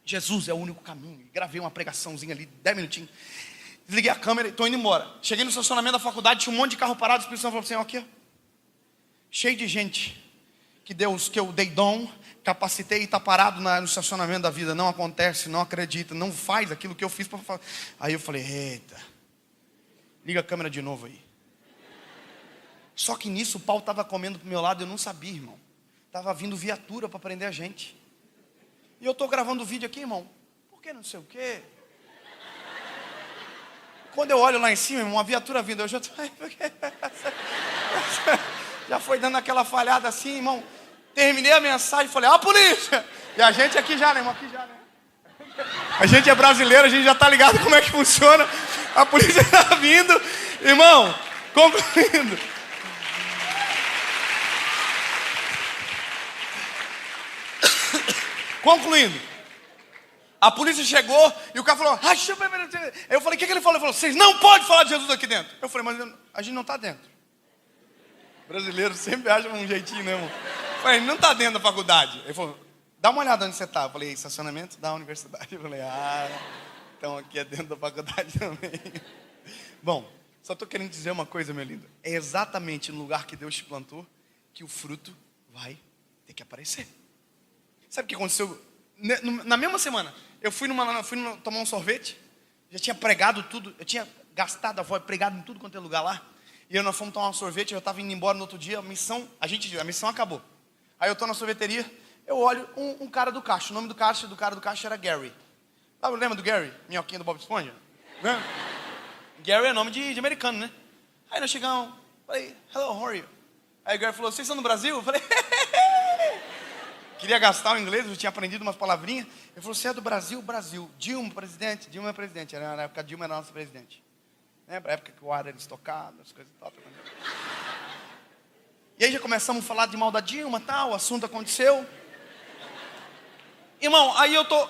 Jesus é o único caminho. E gravei uma pregaçãozinha ali, 10 minutinhos. Desliguei a câmera e estou indo embora. Cheguei no estacionamento da faculdade, tinha um monte de carro parado. O Espírito Santo falou assim, ó, aqui, ó. Cheio de gente que eu dei dom, capacitei e está parado no estacionamento da vida. Não acontece, não acredita, não faz aquilo que eu fiz para fazer. Aí eu falei, eita, liga a câmera de novo aí. Só que nisso o pau estava comendo pro meu lado, eu não sabia, irmão. Estava vindo viatura para prender a gente. E eu estou gravando o vídeo aqui, irmão. Por que não sei o quê? Quando eu olho lá em cima, irmão, uma viatura vindo, eu já estou... Já foi dando aquela falhada assim, irmão. Terminei a mensagem e falei, a polícia! E a gente aqui já, né, irmão? Aqui já, né? A gente é brasileiro, a gente já está ligado como é que funciona. A polícia está vindo. Irmão, concluindo. Concluindo. A polícia chegou e o cara falou, eu falei, o que ele falou? Ele falou, vocês não podem falar de Jesus aqui dentro. Eu falei, mas a gente não está dentro. Brasileiro sempre acha um jeitinho, né, irmão? Eu falei, não está dentro da faculdade. Ele falou, dá uma olhada onde você está. Eu falei, estacionamento da universidade. Eu falei, então aqui é dentro da faculdade também. Bom, só estou querendo dizer uma coisa, meu lindo. É exatamente no lugar que Deus te plantou que o fruto vai ter que aparecer. Sabe o que aconteceu? Na mesma semana, eu fui tomar um sorvete. Já tinha pregado tudo. Eu tinha gastado a voz, pregado em tudo quanto é lugar lá. E nós fomos tomar um sorvete. Eu estava indo embora no outro dia. A missão acabou. Aí eu estou na sorveteria. Eu olho um cara do caixa. O nome do cara do caixa era Gary. Lembra do Gary? Minhoquinha do Bob Esponja? Né? Gary é nome de americano, né? Aí nós chegamos. Falei, hello, how are you? Aí o Gary falou, vocês estão no Brasil? Eu falei, queria gastar o inglês, eu tinha aprendido umas palavrinhas. Ele falou, você é do Brasil? Brasil. Dilma é presidente. Na época, Dilma era nossa presidente. Lembra a época que o ar era estocado, as coisas top. E aí já começamos a falar de mal da Dilma, tal, o assunto aconteceu. Irmão, aí eu tô...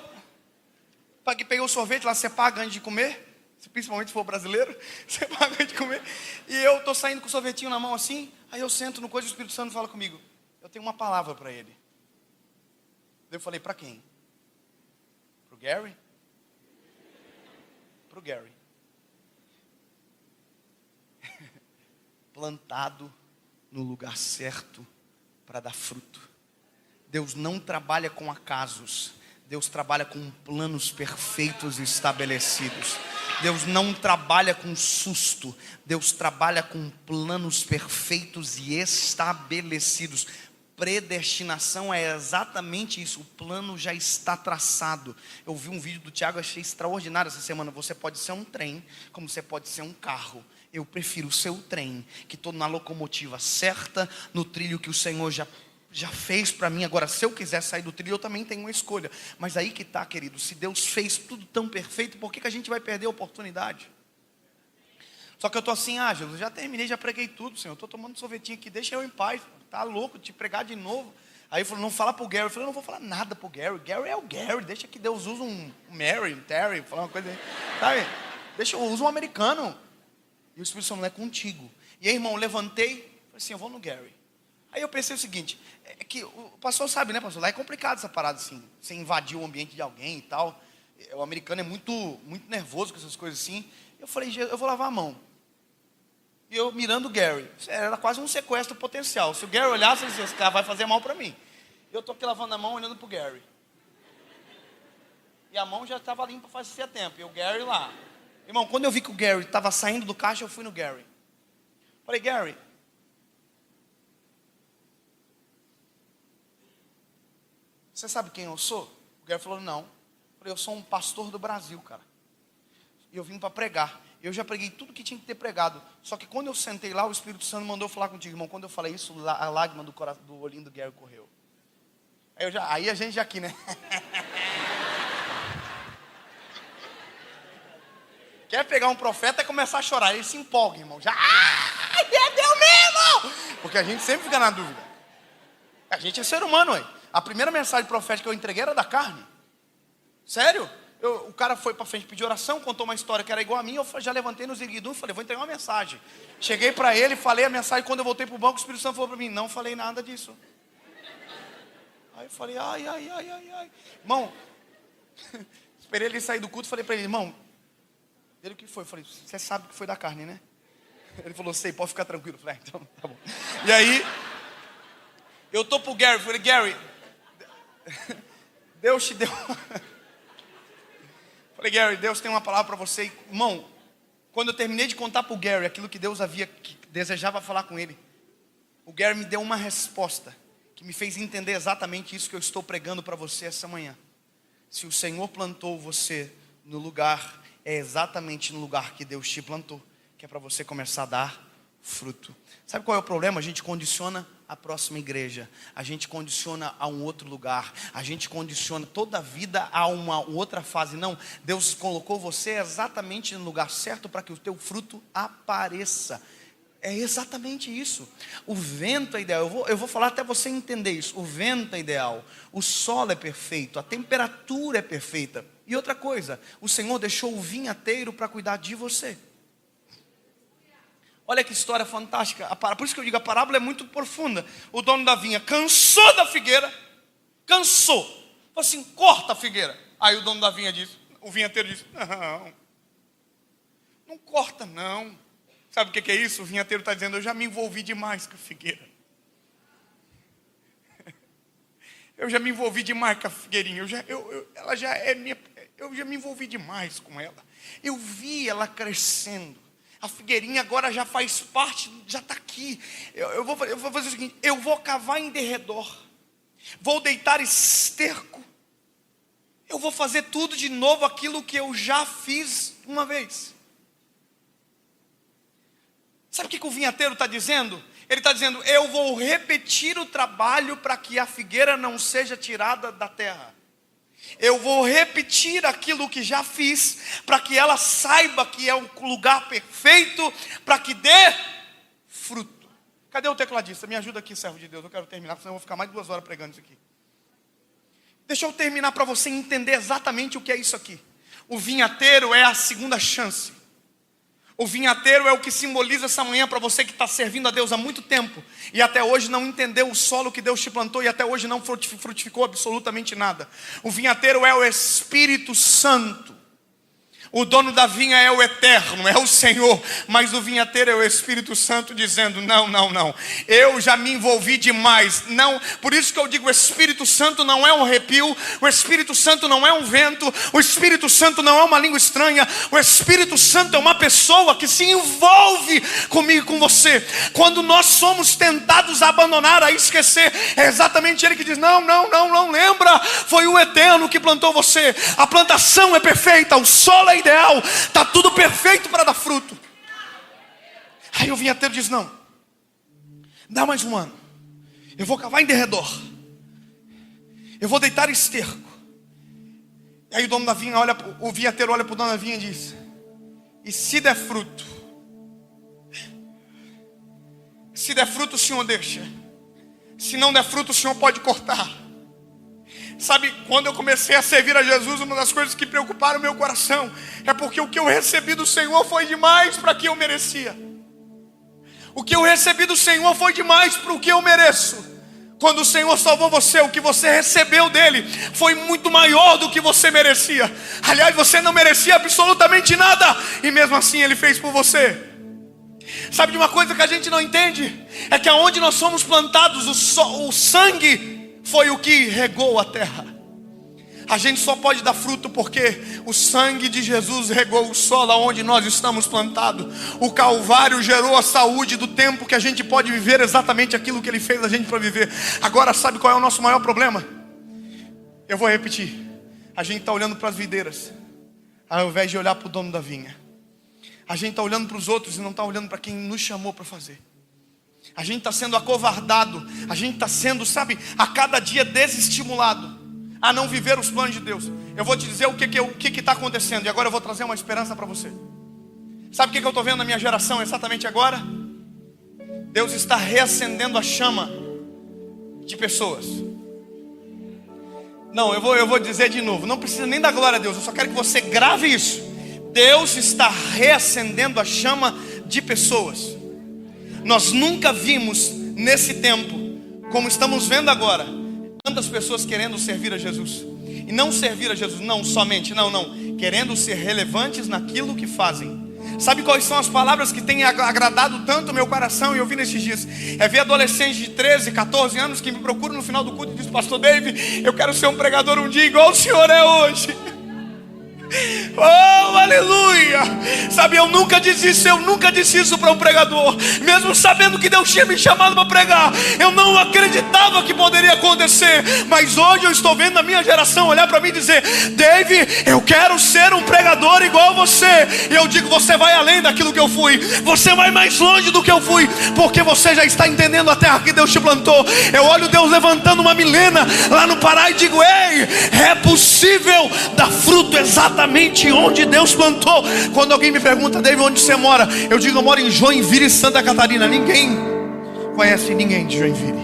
Peguei o sorvete lá, você paga antes de comer. Principalmente se for brasileiro, você paga antes de comer. E eu tô saindo com o sorvetinho na mão assim. Aí eu sento no coisa e o Espírito Santo fala comigo. Eu tenho uma palavra para ele. Eu falei, para quem? Pro Gary? Pro Gary. Plantado no lugar certo para dar fruto. Deus não trabalha com acasos. Deus trabalha com planos perfeitos e estabelecidos. Deus não trabalha com susto. Deus trabalha com planos perfeitos e estabelecidos. Predestinação é exatamente isso. O plano já está traçado. Eu vi um vídeo do Tiago, achei extraordinário essa semana. Você pode ser um trem, como você pode ser um carro. Eu prefiro ser o trem, que estou na locomotiva certa, no trilho que o Senhor já fez para mim. Agora, se eu quiser sair do trilho, eu também tenho uma escolha. Mas aí que está, querido. Se Deus fez tudo tão perfeito, por que a gente vai perder a oportunidade? Só que eu estou assim, Jesus, já terminei, já preguei tudo, Senhor. Estou tomando sorvetinho aqui, deixa eu em paz. Tá louco de pregar de novo. Aí ele falou, não fala pro Gary. Eu falei, não vou falar nada pro Gary. Gary é o Gary, deixa que Deus use um Mary, um Terry, falar uma coisa aí. Sabe? Deixa eu uso um americano. E o Espírito Santo não é contigo. E aí, irmão, levantei, falei assim, eu vou no Gary. Aí eu pensei o seguinte, é que o pastor sabe, né, pastor? Lá é complicado essa parada assim, você invadir o ambiente de alguém e tal. O americano é muito nervoso com essas coisas assim. Eu falei, eu vou lavar a mão. E eu mirando o Gary. Era quase um sequestro potencial. Se o Gary olhasse, ele dizia, esse cara vai fazer mal para mim. Eu estou aqui lavando a mão, olhando para o Gary. E a mão já estava limpa fazia tempo. E o Gary lá. Irmão, quando eu vi que o Gary estava saindo do caixa, eu fui no Gary. Falei, Gary, você sabe quem eu sou? O Gary falou, não. Eu falei, eu sou um pastor do Brasil, cara. E eu vim para pregar. Eu já preguei tudo que tinha que ter pregado. Só que quando eu sentei lá, o Espírito Santo mandou falar contigo, irmão. Quando eu falei isso, a lágrima do olhinho do Gary correu. Aí a gente já aqui, né? Quer pegar um profeta e começar a chorar. Ele se empolga, irmão. Já, é Deus mesmo! Porque a gente sempre fica na dúvida. A gente é ser humano, ué. A primeira mensagem profética que eu entreguei era da carne. Sério? O cara foi para frente pedir oração, contou uma história que era igual a mim. Eu já levantei nos irguidum e falei, vou entregar uma mensagem. Cheguei para ele, falei a mensagem. Quando eu voltei para o banco, o Espírito Santo falou para mim, não falei nada disso. Aí eu falei, ai. Irmão, esperei ele sair do culto, falei para ele, irmão, ele o que foi? Eu falei, você sabe que foi da carne, né? Ele falou, sei, pode ficar tranquilo. Eu falei, então tá bom. E aí, eu tô pro Gary, falei, Gary, Deus te deu... Falei, Gary, Deus tem uma palavra para você. Irmão, quando eu terminei de contar para o Gary aquilo que Deus que desejava falar com ele, o Gary me deu uma resposta que me fez entender exatamente isso que eu estou pregando para você essa manhã. Se o Senhor plantou você no lugar, é exatamente no lugar que Deus te plantou, que é para você começar a dar fruto. Sabe qual é o problema? A gente condiciona a próxima igreja, a gente condiciona a um outro lugar, a gente condiciona toda a vida a uma outra fase. Não, Deus colocou você exatamente no lugar certo para que o teu fruto apareça. É exatamente isso. O vento é ideal. Eu vou falar até você entender isso. O vento é ideal, o solo é perfeito, a temperatura é perfeita. E outra coisa, o Senhor deixou o vinhateiro para cuidar de você. Olha que história fantástica. Por isso que eu digo, a parábola é muito profunda. O dono da vinha cansou da figueira. Cansou. Falou assim, corta a figueira. Aí o dono da vinha disse, o vinhateiro disse, não corta não. Sabe o que é isso? O vinhateiro está dizendo, eu já me envolvi demais com a figueira. Eu já me envolvi demais com a figueirinha. Ela já é minha. Eu já me envolvi demais com ela. Eu vi ela crescendo. A figueirinha agora já faz parte, já está aqui. Eu vou fazer o seguinte, eu vou cavar em derredor. Vou deitar esterco. Eu vou fazer tudo de novo aquilo que eu já fiz uma vez. Sabe o que o vinhateiro está dizendo? Ele está dizendo, eu vou repetir o trabalho para que a figueira não seja tirada da terra. Eu vou repetir aquilo que já fiz, para que ela saiba que é o lugar perfeito, para que dê fruto. Cadê o tecladista? Me ajuda aqui, servo de Deus. Eu quero terminar, senão eu vou ficar mais 2 horas pregando isso aqui. Deixa eu terminar para você entender exatamente o que é isso aqui. O vinhateiro é a segunda chance. O vinhateiro é o que simboliza essa manhã para você que está servindo a Deus há muito tempo e até hoje não entendeu o solo que Deus te plantou e até hoje não frutificou absolutamente nada. O vinhateiro é o Espírito Santo. O dono da vinha é o Eterno, é o Senhor, mas o vinhateiro é o Espírito Santo dizendo, não, eu já me envolvi demais, não, por isso que eu digo, o Espírito Santo não é um arrepio, o Espírito Santo não é um vento, o Espírito Santo não é uma língua estranha, o Espírito Santo é uma pessoa que se envolve comigo e com você. Quando nós somos tentados a abandonar, a esquecer, é exatamente Ele que diz, não, lembra, foi o Eterno que plantou você, a plantação é perfeita, o solo é ideal, está tudo perfeito para dar fruto. Aí o vinhateiro diz, não, dá mais um ano, eu vou cavar em derredor, eu vou deitar esterco. E aí o dono da vinha o vinhateiro olha para o dono da vinha e diz, e se der fruto? Se der fruto o Senhor deixa, se não der fruto o Senhor pode cortar. Sabe, quando eu comecei a servir a Jesus, uma das coisas que preocuparam o meu coração é porque o que eu recebi do Senhor foi demais para o que eu merecia. O que eu recebi do Senhor foi demais para o que eu mereço. Quando o Senhor salvou você, o que você recebeu dele foi muito maior do que você merecia. Aliás, você não merecia absolutamente nada e mesmo assim Ele fez por você. Sabe de uma coisa que a gente não entende? É que aonde nós somos plantados, o sangue foi o que regou a terra. A gente só pode dar fruto porque o sangue de Jesus regou o solo onde nós estamos plantados. O Calvário gerou a saúde do tempo que a gente pode viver exatamente aquilo que Ele fez a gente para viver. Agora sabe qual é o nosso maior problema? Eu vou repetir. A gente está olhando para as videiras ao invés de olhar para o dono da vinha. A gente está olhando para os outros e não está olhando para quem nos chamou para fazer. A gente está sendo acovardado. A gente está sendo, sabe, a cada dia desestimulado a não viver os planos de Deus. Eu vou te dizer o que está acontecendo. E agora eu vou trazer uma esperança para você. Sabe o que eu estou vendo na minha geração exatamente agora? Deus está reacendendo a chama de pessoas. Não, eu vou dizer de novo. Não precisa nem dar glória a Deus. Eu só quero que você grave isso. Deus está reacendendo a chama de pessoas. Nós nunca vimos nesse tempo, como estamos vendo agora, tantas pessoas querendo servir a Jesus. E não servir a Jesus, não somente, não. Querendo ser relevantes naquilo que fazem. Sabe quais são as palavras que têm agradado tanto o meu coração? E eu vi nesses dias. É ver adolescentes de 13, 14 anos que me procuram no final do culto e dizem: Pastor David, eu quero ser um pregador um dia igual o senhor é hoje. Oh, aleluia. Sabe, eu nunca disse isso para um pregador. Mesmo sabendo que Deus tinha me chamado para pregar, eu não acreditava que poderia acontecer. Mas hoje eu estou vendo a minha geração olhar para mim e dizer: David, eu quero ser um pregador igual você. E eu digo: você vai além daquilo que eu fui. Você vai mais longe do que eu fui, porque você já está entendendo a terra que Deus te plantou. Eu olho Deus levantando uma Milena lá no Pará e digo: ei, é possível dar fruto exatamente onde Deus plantou. Quando alguém me pergunta: David, onde você mora? Eu digo: eu moro em Joinville, Santa Catarina. Ninguém conhece ninguém de Joinville,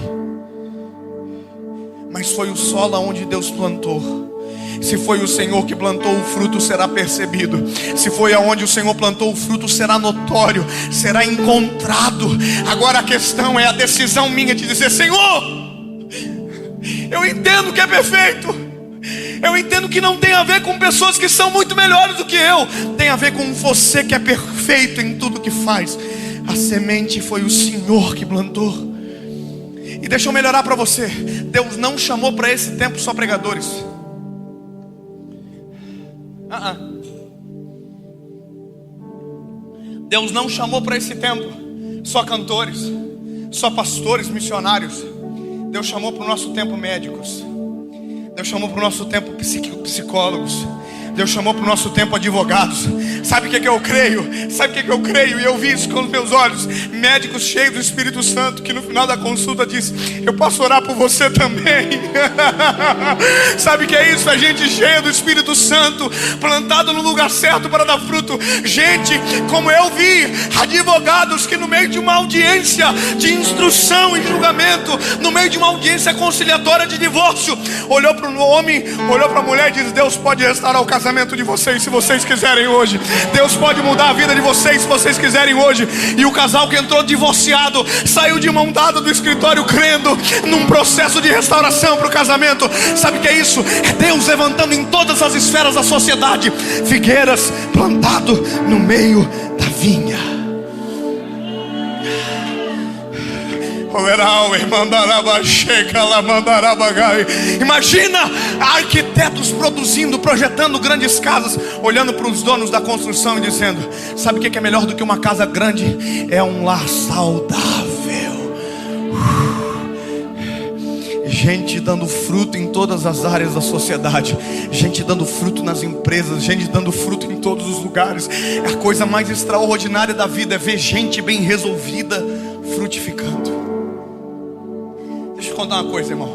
mas foi o solo onde Deus plantou. Se foi o Senhor que plantou, o fruto será percebido. Se foi aonde o Senhor plantou, o fruto será notório, será encontrado. Agora a questão é a decisão minha de dizer: Senhor, eu entendo que é perfeito. Eu entendo que não tem a ver com pessoas que são muito melhores do que eu. Tem a ver com você que é perfeito em tudo que faz. A semente foi o Senhor que plantou. E deixa eu melhorar para você. Deus não chamou para esse tempo só pregadores. Deus não chamou para esse tempo só cantores, só pastores, missionários. Deus chamou para o nosso tempo médicos. Deus chamou para o nosso tempo psicólogos. Deus chamou para o nosso tempo advogados. Sabe o que eu creio? E eu vi isso com os meus olhos. Médicos cheios do Espírito Santo, que no final da consulta diz: eu posso orar por você também. Sabe o que é isso? É gente cheia do Espírito Santo, plantado no lugar certo para dar fruto. Gente, como eu vi, advogados que no meio de uma audiência de instrução e julgamento, no meio de uma audiência conciliatória de divórcio, olhou para o homem, olhou para a mulher e disse: Deus pode restaurar o casamento de vocês se vocês quiserem hoje. Deus pode mudar a vida de vocês se vocês quiserem hoje. E o casal que entrou divorciado saiu de mão dada do escritório, crendo num processo de restauração para o casamento. Sabe o que é isso? É Deus levantando em todas as esferas da sociedade figueiras plantado no meio da vinha. Imagina arquitetos produzindo, projetando grandes casas, olhando para os donos da construção e dizendo: sabe o que é melhor do que uma casa grande? É um lar saudável. Gente dando fruto em todas as áreas da sociedade, gente dando fruto nas empresas, gente dando fruto em todos os lugares. A coisa mais extraordinária da vida é ver gente bem resolvida frutificando. Deixa eu contar uma coisa, irmão.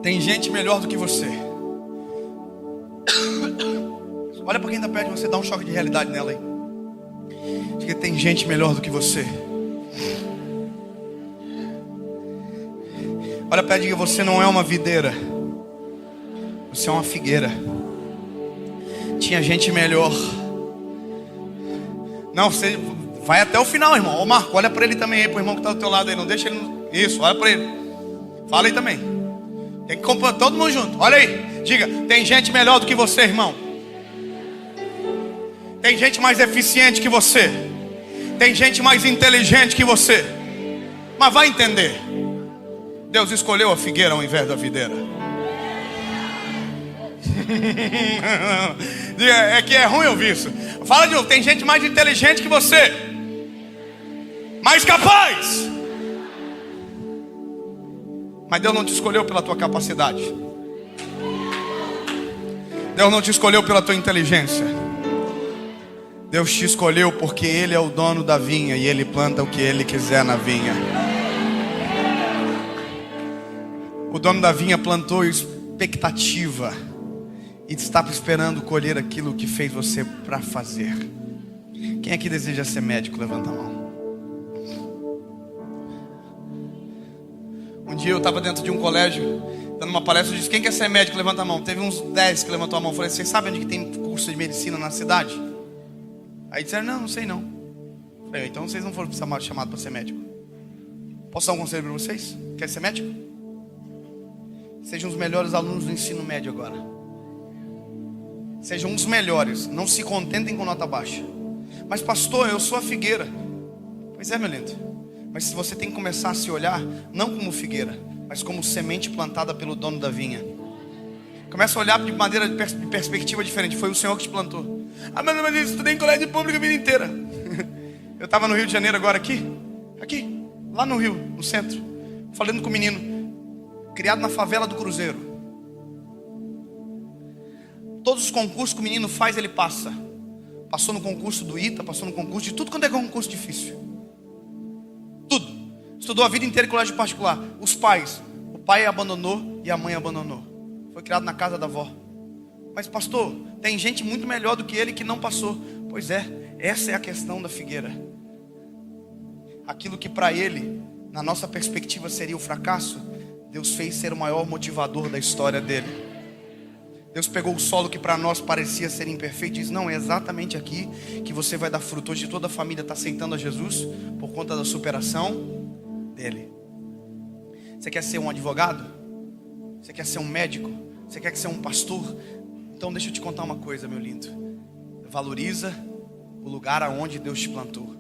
Tem gente melhor do que você. Olha para quem está perto de você, dá um choque de realidade nela aí. Diga: tem gente melhor do que você. Olha para ela e diga: você não é uma videira, você é uma figueira. Tinha gente melhor. Não, você vai até o final, irmão. Ô Marco, olha para ele também aí, pro irmão que está do teu lado aí. Não deixa ele. Isso, olha para ele. Fala aí também. Tem que comprar todo mundo junto. Olha aí. Diga: tem gente melhor do que você, irmão. Tem gente mais eficiente que você. Tem gente mais inteligente que você. Mas vai entender. Deus escolheu a figueira ao invés da videira. É que é ruim ouvir isso. Fala de novo: tem gente mais inteligente que você, mais capaz. Mas Deus não te escolheu pela tua capacidade. Deus não te escolheu pela tua inteligência. Deus te escolheu porque Ele é o dono da vinha e Ele planta o que Ele quiser na vinha. O dono da vinha plantou expectativa e estava esperando colher aquilo que fez você para fazer. Quem aqui deseja ser médico? Levanta a mão. Um dia eu estava dentro de um colégio, dando uma palestra, eu disse: quem quer ser médico? Levanta a mão. Teve uns 10 que levantou a mão. Eu falei: vocês sabem onde que tem curso de medicina na cidade? Aí disseram: não sei não. Eu falei: então vocês não foram chamados para ser médico. Posso dar um conselho para vocês? Quer ser médico? Sejam os melhores alunos do ensino médio agora. Sejam os melhores. Não se contentem com nota baixa. Mas pastor, eu sou a figueira. Pois é, meu lindo. Mas você tem que começar a se olhar não como figueira, mas como semente plantada pelo dono da vinha. Começa a olhar de maneira de perspectiva diferente. Foi o Senhor que te plantou. Ah, mas eu estudei em colégio público a vida inteira. Eu estava no Rio de Janeiro agora, aqui, lá no Rio, no centro, falando com o menino, criado na favela do Cruzeiro. Todos os concursos que o menino faz, ele passa. Passou no concurso do ITA, passou no concurso de tudo quanto é concurso difícil. Tudo. Estudou a vida inteira em colégio particular. Os pais, o pai abandonou e a mãe abandonou. Foi criado na casa da avó. Mas pastor, tem gente muito melhor do que ele que não passou. Pois é, essa é a questão da figueira. Aquilo que para ele, na nossa perspectiva, seria o fracasso, Deus fez ser o maior motivador da história dele. Deus pegou o solo que para nós parecia ser imperfeito e diz: não, é exatamente aqui que você vai dar fruto. Hoje toda a família está aceitando a Jesus por conta da superação dele. Você quer ser um advogado? Você quer ser um médico? Você quer ser um pastor? Então deixa eu te contar uma coisa, meu lindo. Valoriza o lugar aonde Deus te plantou.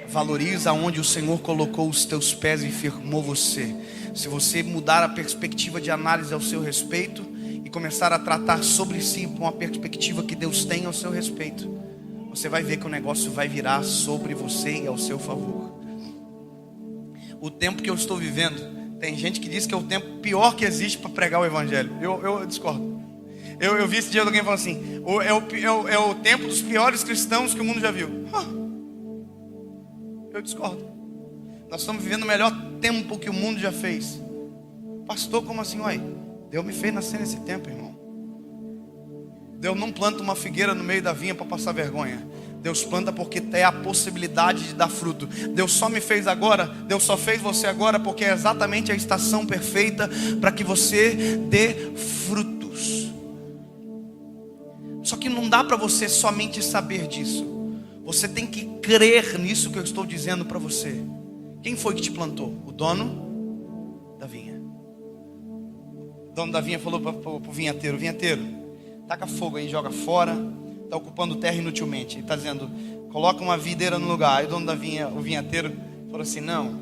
Valoriza onde o Senhor colocou os teus pés e firmou você. Se você mudar a perspectiva de análise ao seu respeito e começar a tratar sobre si com a perspectiva que Deus tem ao seu respeito, você vai ver que o negócio vai virar sobre você e ao seu favor. O tempo que eu estou vivendo, tem gente que diz que é o tempo pior que existe para pregar o evangelho. Eu discordo. Eu vi esse dia alguém falando assim: é o tempo dos piores cristãos que o mundo já viu. Eu discordo. Nós estamos vivendo o melhor tempo que o mundo já fez. Pastor, como assim? Uai, Deus me fez nascer nesse tempo, irmão. Deus não planta uma figueira no meio da vinha para passar vergonha. Deus planta porque tem a possibilidade de dar fruto. Deus só me fez agora, Deus só fez você agora porque é exatamente a estação perfeita para que você dê frutos. Só que não dá para você somente saber disso. Você tem que crer nisso que eu estou dizendo para você. Quem foi que te plantou? O dono da vinha. O dono da vinha falou para o vinhateiro: vinhateiro, taca fogo aí, joga fora. Está ocupando terra inutilmente. Ele está dizendo: coloca uma videira no lugar. Aí o dono da vinha, o vinhateiro, falou assim: não,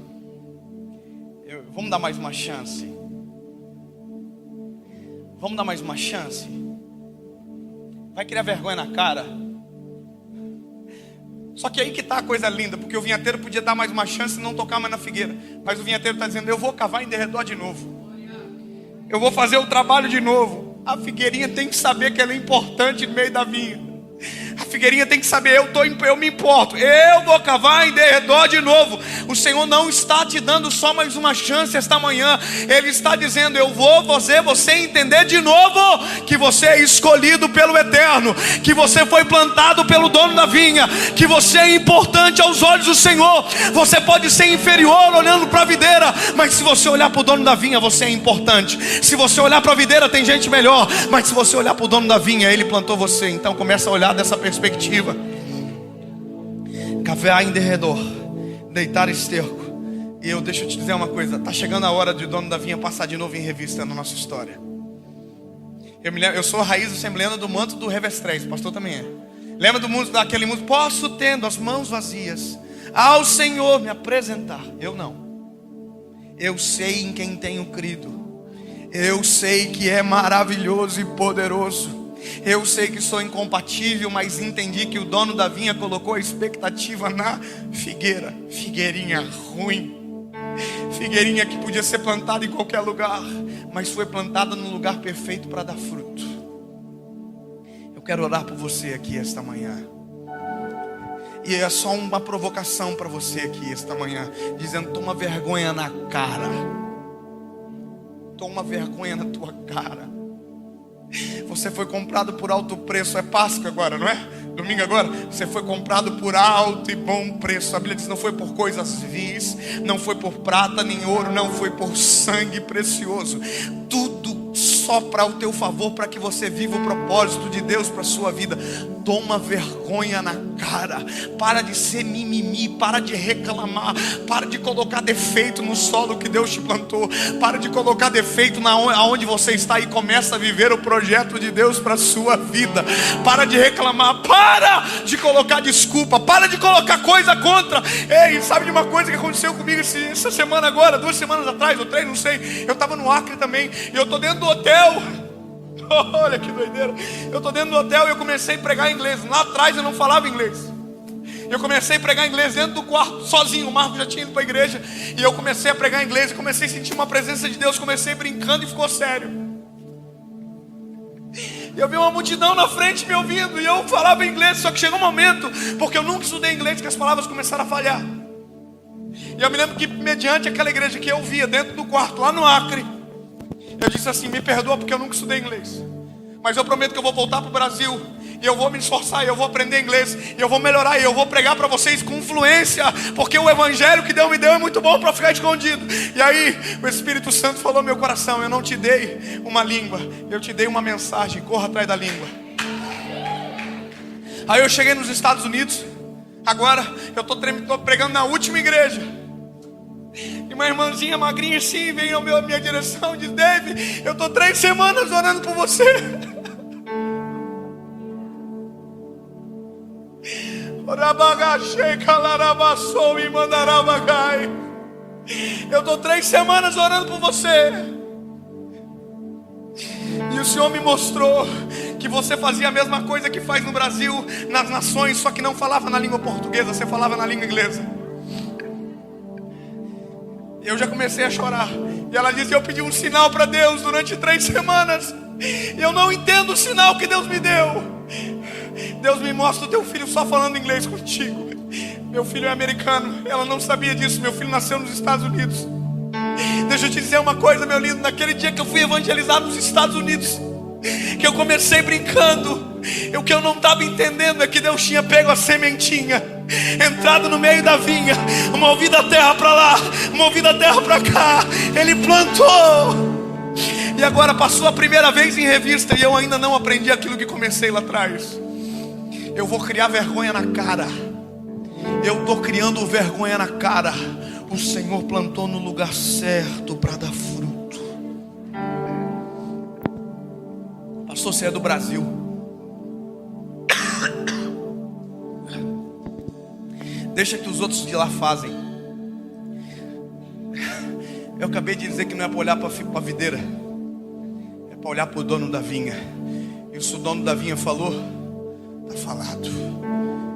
vamos dar mais uma chance. Vamos dar mais uma chance. Vai criar vergonha na cara. Só que aí que está a coisa linda, porque o vinhateiro podia dar mais uma chance e não tocar mais na figueira. Mas o vinhateiro está dizendo: eu vou cavar em derredor de novo. Eu vou fazer o trabalho de novo. A figueirinha tem que saber que ela é importante no meio da vinha. A figueirinha tem que saber: eu me importo, eu vou cavar em derredor de novo. O Senhor não está te dando só mais uma chance esta manhã. Ele está dizendo: eu vou fazer você entender de novo que você é escolhido pelo Eterno, que você foi plantado pelo dono da vinha, que você é importante aos olhos do Senhor. Você pode ser inferior olhando para a videira, mas se você olhar para o dono da vinha, você é importante. Se você olhar para a videira, tem gente melhor, mas se você olhar para o dono da vinha, ele plantou você. Então começa a olhar dessa perspectiva. Cavar em derredor, deitar esterco. E deixa eu te dizer uma coisa: está chegando a hora de o dono da vinha passar de novo em revista na nossa história. Eu sou a raiz assembleana do manto do Revestrez, o pastor também é. Lembra daquele mundo? Posso, tendo as mãos vazias, ao Senhor me apresentar. Eu não. Eu sei em quem tenho crido. Eu sei que é maravilhoso e poderoso. Eu sei que sou incompatível, mas entendi que o dono da vinha colocou a expectativa na figueira. Figueirinha ruim, figueirinha que podia ser plantada em qualquer lugar, mas foi plantada num lugar perfeito para dar fruto. Eu quero orar por você aqui esta manhã. E é só uma provocação para você aqui esta manhã, dizendo: toma vergonha na cara. Toma vergonha na tua cara. Você foi comprado por alto preço. É Páscoa agora, não é? Domingo agora, você foi comprado por alto e bom preço. A Bíblia diz: não foi por coisas vis, não foi por prata nem ouro, não foi por sangue precioso. Tudo só para o teu favor, para que você viva o propósito de Deus para a sua vida. Toma vergonha na cara. Para de ser mimimi, para de reclamar, para de colocar defeito no solo que Deus te plantou, para de colocar defeito aonde você está e começa a viver o projeto de Deus para a sua vida. Para de reclamar, para de colocar desculpa, para de colocar coisa contra. Ei, sabe de uma coisa que aconteceu comigo essa semana agora, 2 semanas atrás, ou 3, não sei. Eu estava no Acre também, e eu estou dentro do hotel. Olha que doideira. Eu estou dentro do hotel e eu comecei a pregar inglês. Lá atrás eu não falava inglês. Eu comecei a pregar inglês dentro do quarto, sozinho. O Marco já tinha ido para a igreja. E eu comecei a pregar inglês e comecei a sentir uma presença de Deus. Comecei brincando e ficou sério. E eu vi uma multidão na frente me ouvindo. E eu falava inglês, só que chegou um momento, porque eu nunca estudei inglês, que as palavras começaram a falhar. E eu me lembro que mediante aquela igreja que eu via dentro do quarto, lá no Acre, eu disse assim: me perdoa porque eu nunca estudei inglês, mas eu prometo que eu vou voltar para o Brasil, e eu vou me esforçar, e eu vou aprender inglês, e eu vou melhorar, e eu vou pregar para vocês com fluência, porque o evangelho que Deus me deu é muito bom para ficar escondido. E aí o Espírito Santo falou no meu coração: eu não te dei uma língua, eu te dei uma mensagem, corra atrás da língua. Aí eu cheguei nos Estados Unidos. Agora eu estou pregando na última igreja, e uma irmãzinha magrinha assim vem à minha direção e diz: Dave, eu estou 3 semanas orando por você. Eu estou 3 semanas orando por você. E o Senhor me mostrou que você fazia a mesma coisa que faz no Brasil, nas nações, só que não falava na língua portuguesa, você falava na língua inglesa. Eu já comecei a chorar. E ela disse: eu pedi um sinal para Deus durante 3 semanas, e eu não entendo o sinal que Deus me deu. Deus me mostra o teu filho só falando inglês contigo. Meu filho é americano, ela não sabia disso. Meu filho nasceu nos Estados Unidos. Deixa eu te dizer uma coisa, meu lindo. Naquele dia que eu fui evangelizar nos Estados Unidos, que eu comecei brincando, o que eu não estava entendendo é que Deus tinha pego a sementinha, entrado no meio da vinha, movido a terra para lá, movido a terra para cá. Ele plantou, e agora passou a primeira vez em revista, e eu ainda não aprendi aquilo que comecei lá atrás. Eu vou criar vergonha na cara. Eu estou criando vergonha na cara. O Senhor plantou no lugar certo para dar fruto. Pastor, você é do Brasil. Deixa que os outros de lá fazem. Eu acabei de dizer que não é para olhar para a videira, é para olhar para o dono da vinha. E se o dono da vinha falou, está falado.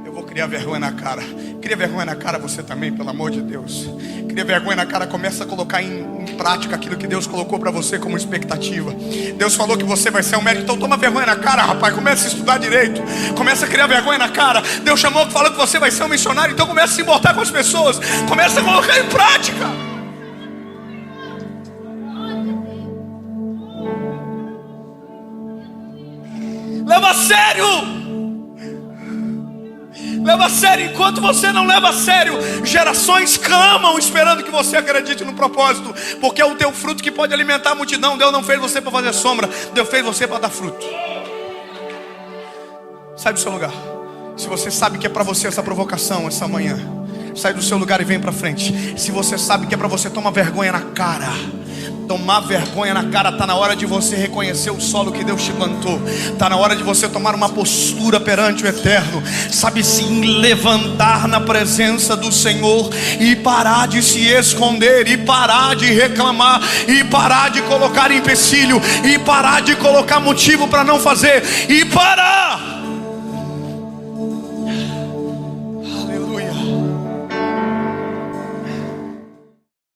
Eu vou criar vergonha na cara. Cria vergonha na cara você também, pelo amor de Deus. Cria vergonha na cara, começa a colocar em prática aquilo que Deus colocou para você como expectativa. Deus falou que você vai ser um médico, então toma vergonha na cara, rapaz. Começa a estudar direito, começa a criar vergonha na cara. Deus falou que você vai ser um missionário, então começa a se importar com as pessoas, começa a colocar em prática. Leva a sério. Leva a sério. Enquanto você não leva a sério, gerações clamam esperando que você acredite no propósito, porque é o teu fruto que pode alimentar a multidão. Deus não fez você para fazer sombra, Deus fez você para dar fruto. Sai do seu lugar. Se você sabe que é para você essa provocação essa manhã, sai do seu lugar e vem para frente. Se você sabe que é para você tomar vergonha na cara, tomar vergonha na cara, está na hora de você reconhecer o solo que Deus te plantou. Está na hora de você tomar uma postura perante o Eterno. Sabe, sim, levantar na presença do Senhor e parar de se esconder, e parar de reclamar, e parar de colocar empecilho, e parar de colocar motivo para não fazer, e parar